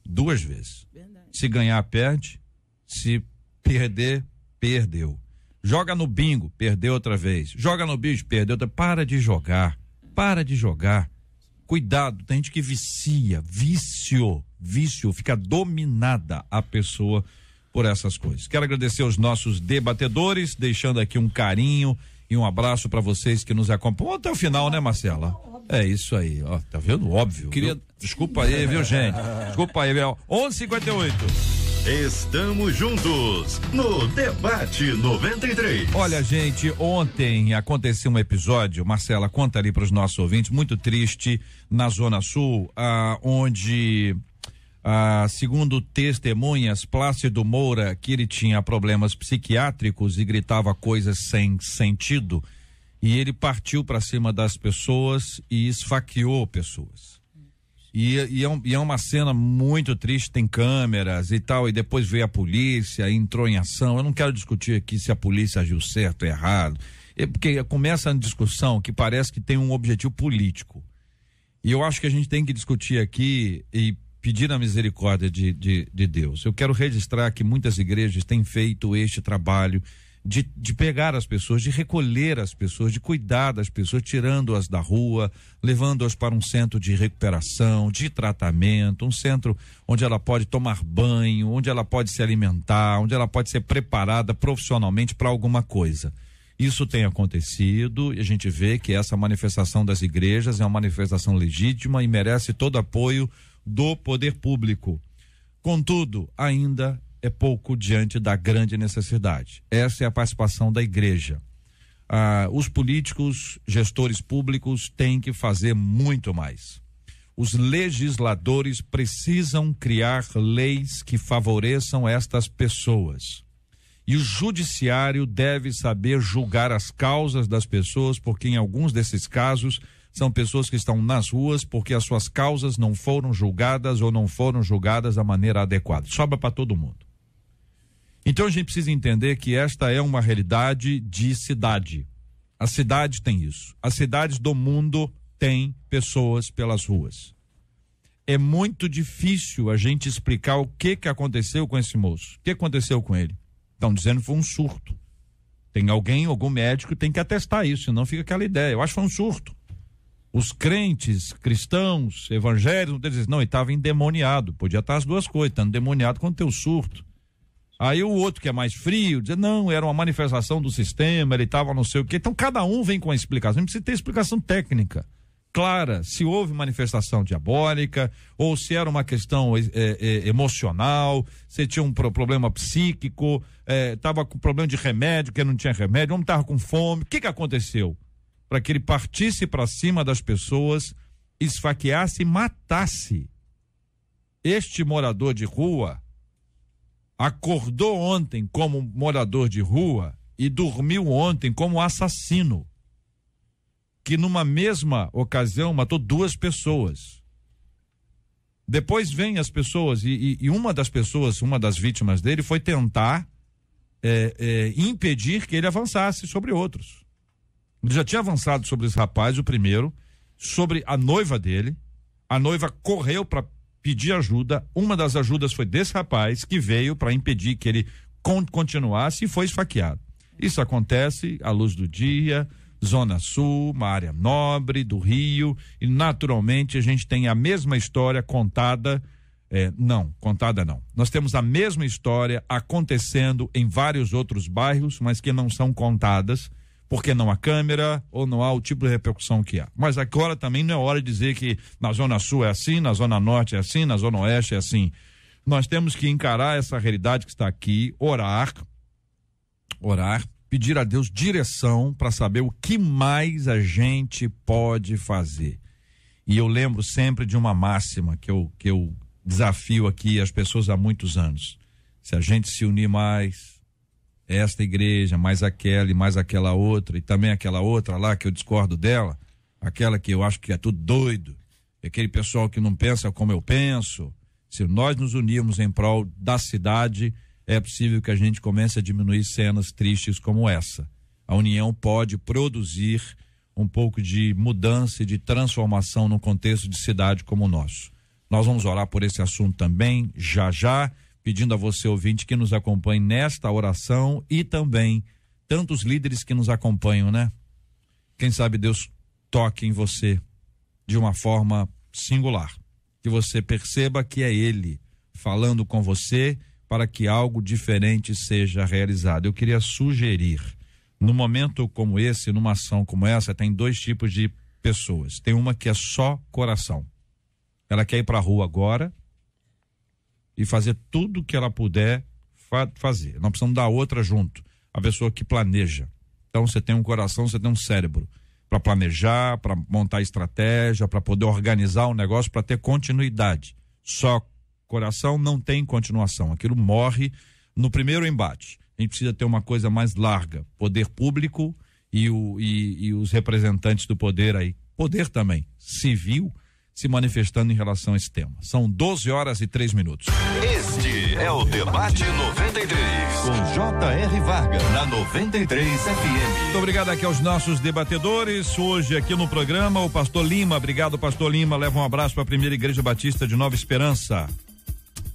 2 vezes. Verdade. Se ganhar, perde, se perder, perdeu. Joga no bingo, perdeu outra vez. Joga no bicho, perdeu outra. Para de jogar. Cuidado, tem gente que vício, fica dominada a pessoa por essas coisas. Quero agradecer aos nossos debatedores, deixando aqui um carinho e um abraço para vocês que nos acompanham até o final, né, Marcela? É isso aí, ó, tá vendo? Óbvio. Desculpa aí, viu, gente? Desculpa aí, viu? 11:58. Estamos juntos no Debate 93. Olha, gente, ontem aconteceu um episódio, Marcela, conta ali para os nossos ouvintes, muito triste, na Zona Sul, onde, segundo testemunhas, Plácido Moura, que ele tinha problemas psiquiátricos e gritava coisas sem sentido, e ele partiu para cima das pessoas e esfaqueou pessoas. E é uma cena muito triste, tem câmeras e tal, e depois veio a polícia, entrou em ação. Eu não quero discutir aqui se a polícia agiu certo ou errado, porque começa a discussão que parece que tem um objetivo político. E eu acho que a gente tem que discutir aqui e pedir a misericórdia de Deus. Eu quero registrar que muitas igrejas têm feito este trabalho de pegar as pessoas, de recolher as pessoas, de cuidar das pessoas, tirando-as da rua, levando-as para um centro de recuperação, de tratamento, um centro onde ela pode tomar banho, onde ela pode se alimentar, onde ela pode ser preparada profissionalmente para alguma coisa. Isso tem acontecido e a gente vê que essa manifestação das igrejas é uma manifestação legítima e merece todo apoio do poder público. Contudo, ainda é pouco diante da grande necessidade. Essa é a participação da igreja. Os políticos, gestores públicos têm que fazer muito mais. Os legisladores precisam criar leis que favoreçam estas pessoas. E o judiciário deve saber julgar as causas das pessoas, porque em alguns desses casos são pessoas que estão nas ruas porque as suas causas não foram julgadas ou não foram julgadas da maneira adequada. Sobra para todo mundo. Então a gente precisa entender que esta é uma realidade de cidade. A cidade tem isso. As cidades do mundo têm pessoas pelas ruas. É muito difícil a gente explicar o que aconteceu com esse moço. O que aconteceu com ele? Estão dizendo que foi um surto. Tem algum médico tem que atestar isso, senão fica aquela ideia. Eu acho que foi um surto. Os crentes, cristãos, evangélicos, eles dizem, não, ele estava endemoniado. Podia estar as duas coisas, tanto endemoniado quanto ter o surto. Aí o outro que é mais frio, diz, não, era uma manifestação do sistema, ele estava não sei o quê. Então cada um vem com a explicação. Não precisa ter explicação técnica clara, se houve manifestação diabólica, ou se era uma questão emocional, se tinha um problema psíquico, estava com problema de remédio, que não tinha remédio, o homem estava com fome. O que aconteceu? Para que ele partisse para cima das pessoas, esfaqueasse e matasse. Este morador de rua acordou ontem como morador de rua e dormiu ontem como assassino, que numa mesma ocasião matou 2 pessoas. Depois vem as pessoas e uma das vítimas dele foi tentar impedir que ele avançasse sobre outros. Ele já tinha avançado sobre esse rapaz, o primeiro, sobre a noiva dele. A noiva correu para pedir ajuda. Uma das ajudas foi desse rapaz que veio para impedir que ele continuasse e foi esfaqueado. Isso acontece à luz do dia, Zona Sul, uma área nobre do Rio, e naturalmente a gente tem a mesma história contada, contada não. Nós temos a mesma história acontecendo em vários outros bairros, mas que não são contadas, porque não há câmera ou não há o tipo de repercussão que há. Mas agora também não é hora de dizer que na Zona Sul é assim, na Zona Norte é assim, na Zona Oeste é assim. Nós temos que encarar essa realidade que está aqui, orar, pedir a Deus direção para saber o que mais a gente pode fazer. E eu lembro sempre de uma máxima que eu desafio aqui as pessoas há muitos anos. Se a gente se unir mais, esta igreja, mais aquela e mais aquela outra, e também aquela outra lá que eu discordo dela, aquela que eu acho que é tudo doido, aquele pessoal que não pensa como eu penso, se nós nos unirmos em prol da cidade, é possível que a gente comece a diminuir cenas tristes como essa. A união pode produzir um pouco de mudança e de transformação num contexto de cidade como o nosso. Nós vamos orar por esse assunto também, já, pedindo a você, ouvinte, que nos acompanhe nesta oração e também tantos líderes que nos acompanham, né? Quem sabe Deus toque em você de uma forma singular, que você perceba que é Ele falando com você para que algo diferente seja realizado. Eu queria sugerir, num momento como esse, numa ação como essa, tem 2 tipos de pessoas. Tem uma que é só coração. Ela quer ir para a rua agora e fazer tudo o que ela puder fazer. Não precisamos dar outra junto. A pessoa que planeja. Então você tem um coração, você tem um cérebro para planejar, para montar estratégia, para poder organizar o negócio, para ter continuidade. Só coração não tem continuação. Aquilo morre no primeiro embate. A gente precisa ter uma coisa mais larga. Poder público e os representantes do poder aí. Poder também civil se manifestando em relação a esse tema. São 12h03. Este é o Debate 93, com J.R. Vargas, na 93 FM. Muito obrigado aqui aos nossos debatedores. Hoje aqui no programa, o pastor Lima. Obrigado, pastor Lima. Leva um abraço para a Primeira Igreja Batista de Nova Esperança.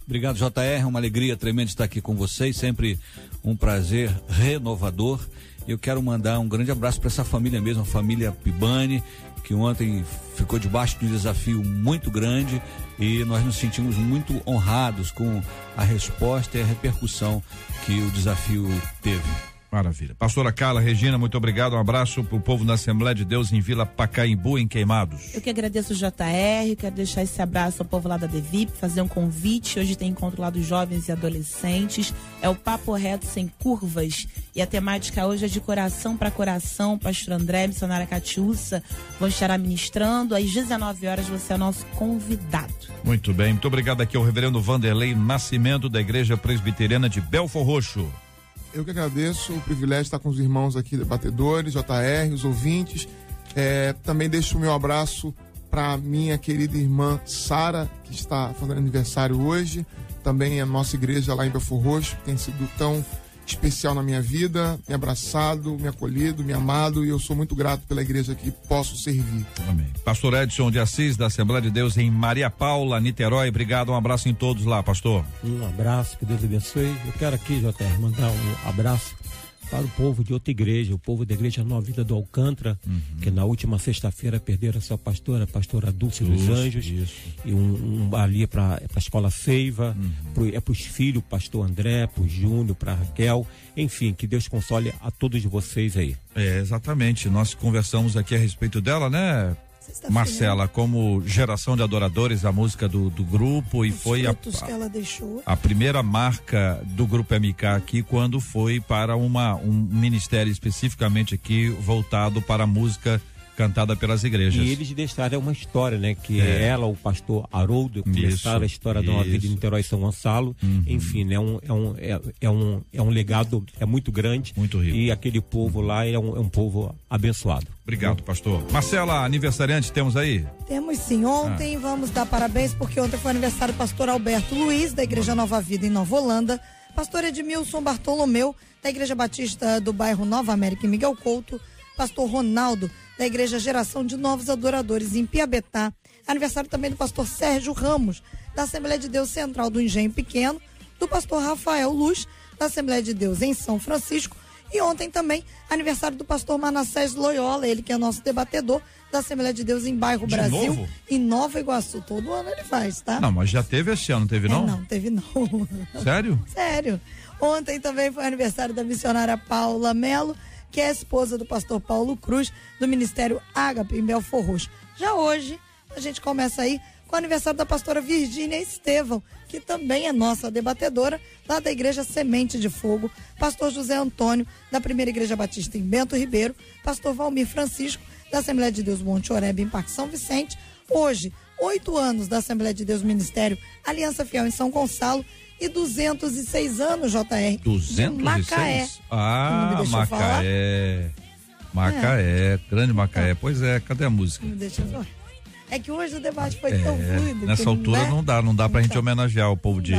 Obrigado, JR, uma alegria tremenda estar aqui com vocês, sempre um prazer renovador. Eu quero mandar um grande abraço para essa família mesmo, a família Pibani, que ontem ficou debaixo de um desafio muito grande e nós nos sentimos muito honrados com a resposta e a repercussão que o desafio teve. Maravilha. Pastora Carla Regina, muito obrigado. Um abraço pro povo da Assembleia de Deus em Vila Pacaembu, em Queimados. Eu que agradeço o JR, quero deixar esse abraço ao povo lá da DEVIP, fazer um convite. Hoje tem encontro lá dos jovens e adolescentes. É o Papo Reto Sem Curvas. E a temática hoje é de coração para coração. Pastor André, missionária Catiúça, vão estar ministrando. Às 19 horas você é o nosso convidado. Muito bem, muito obrigado aqui ao reverendo Vanderlei Nascimento, da Igreja Presbiteriana de Belfor Roxo. Eu que agradeço o privilégio de estar com os irmãos aqui, debatedores, JR, os ouvintes. Também deixo o meu abraço para minha querida irmã Sara, que está fazendo aniversário hoje. Também a nossa igreja lá em Belfor Roxo, que tem sido tão especial na minha vida, me abraçado, me acolhido, me amado, e eu sou muito grato pela igreja que posso servir. Amém. Pastor Edson de Assis, da Assembleia de Deus em Maria Paula, Niterói, obrigado, um abraço em todos lá, pastor. Um abraço, que Deus abençoe. Eu quero aqui, JR, mandar um abraço para o povo de outra igreja, o povo da Igreja Nova Vida do Alcântara, que na última sexta-feira perderam a sua pastora, a pastora Dulce dos Anjos, e ali para a escola Seiva, para os filhos, pastor André, para o Júnior, para Raquel, enfim, que Deus console a todos vocês aí. Exatamente, nós conversamos aqui a respeito dela, né, Marcela, como geração de adoradores, a música do grupo, e foi que ela deixou. A primeira marca do Grupo MK aqui, quando foi para um ministério especificamente aqui voltado para a música cantada pelas igrejas. E eles deixaram uma história, né? Que ela, o pastor Haroldo, começaram a história da Nova Vida de Niterói e São Gonçalo. Enfim, né? É um legado, é muito grande. Muito rico. E aquele povo lá é um povo abençoado. Obrigado, pastor. Marcela, aniversariante, temos aí? Temos sim. Ontem vamos dar parabéns, porque ontem foi aniversário do pastor Alberto Luiz, da Igreja Nova Vida em Nova Holanda. Pastor Edmilson Bartolomeu, da Igreja Batista do bairro Nova América em Miguel Couto. Pastor Ronaldo, da Igreja Geração de Novos Adoradores em Piabetá. Aniversário também do pastor Sérgio Ramos, da Assembleia de Deus Central do Engenho Pequeno. Do pastor Rafael Luz, da Assembleia de Deus em São Francisco. E ontem também, aniversário do pastor Manassés Loyola, ele que é nosso debatedor, da Assembleia de Deus em Bairro Brasil, novo? Em Nova Iguaçu. Todo ano ele faz, tá? Não, mas já teve esse ano, teve não? Não, teve não. Sério? Sério. Ontem também foi aniversário da missionária Paula Melo, que é a esposa do pastor Paulo Cruz, do Ministério Ágape em Belfor Roxo. Já hoje, a gente começa aí com o aniversário da pastora Virgínia Estevão, que também é nossa debatedora, lá da Igreja Semente de Fogo, pastor José Antônio, da Primeira Igreja Batista em Bento Ribeiro, pastor Valmir Francisco, da Assembleia de Deus Monte Oreb em Parque São Vicente. Hoje, 8 anos da Assembleia de Deus Ministério Aliança Fiel em São Gonçalo, e 206 anos, JR. 206? Macaé. Ah, Macaé. Macaé, grande Macaé. Pois é, cadê a música? Não deixa eu falar. É que hoje o debate foi tão fluido. Nessa altura não dá pra gente homenagear o povo de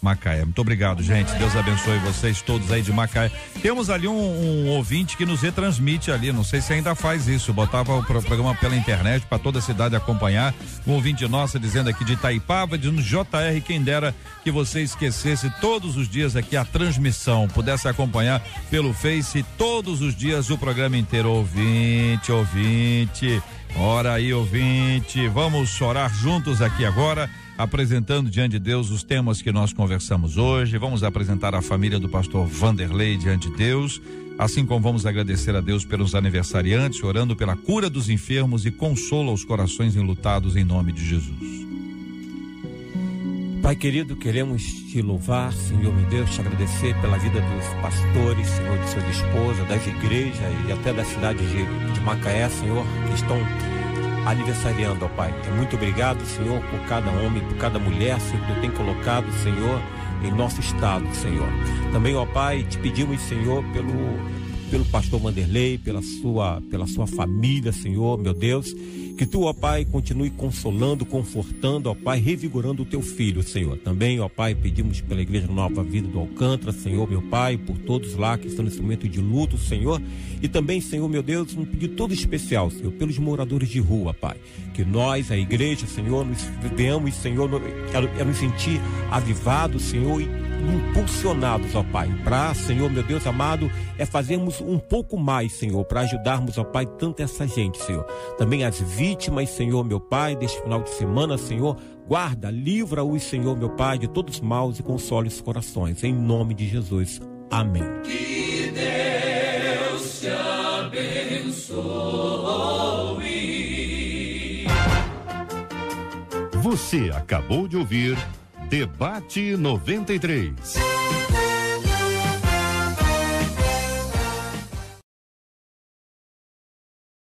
Macaé. Muito obrigado, gente. Deus abençoe vocês todos aí de Macaé. Temos ali um ouvinte que nos retransmite ali, não sei se ainda faz isso, botava o programa pela internet para toda a cidade acompanhar. Um ouvinte nossa dizendo aqui de Itaipava, dizendo JR, quem dera que você esquecesse todos os dias aqui a transmissão, pudesse acompanhar pelo Face todos os dias o programa inteiro. Ouvinte, ora aí, ouvinte, vamos orar juntos aqui agora, apresentando diante de Deus os temas que nós conversamos hoje. Vamos apresentar a família do pastor Vanderlei diante de Deus, assim como vamos agradecer a Deus pelos aniversariantes, orando pela cura dos enfermos e consolo aos corações enlutados em nome de Jesus. Pai querido, queremos te louvar, Senhor meu Deus, te agradecer pela vida dos pastores, Senhor, de sua esposa, das igrejas e até da cidade de Macaé, Senhor, que estão aniversariando, ó Pai. Muito obrigado, Senhor, por cada homem, por cada mulher, Senhor, que tu tem colocado, Senhor, em nosso estado, Senhor. Também, ó Pai, te pedimos, Senhor, pelo pastor Vanderlei, pela sua família, Senhor, meu Deus, Que tu, ó Pai, continue consolando, confortando, ó Pai, revigorando o teu filho, Senhor. Também, ó Pai, pedimos pela Igreja Nova Vida do Alcântara, Senhor, meu Pai, por todos lá que estão nesse momento de luto, Senhor. E também, Senhor, meu Deus, um pedido todo especial, Senhor, pelos moradores de rua, Pai. Que nós, a igreja, Senhor, nos venhamos, Senhor, nos sentir avivados, Senhor, e impulsionados, ó Pai, para, Senhor, meu Deus amado, fazermos um pouco mais, Senhor, para ajudarmos, ó Pai, tanto essa gente, Senhor. Também as vítimas, Senhor, meu Pai, deste final de semana, Senhor, guarda, livra-os, Senhor, meu Pai, de todos os maus e console os corações, em nome de Jesus. Amém. Que Deus te abençoe. Você acabou de ouvir Debate 93.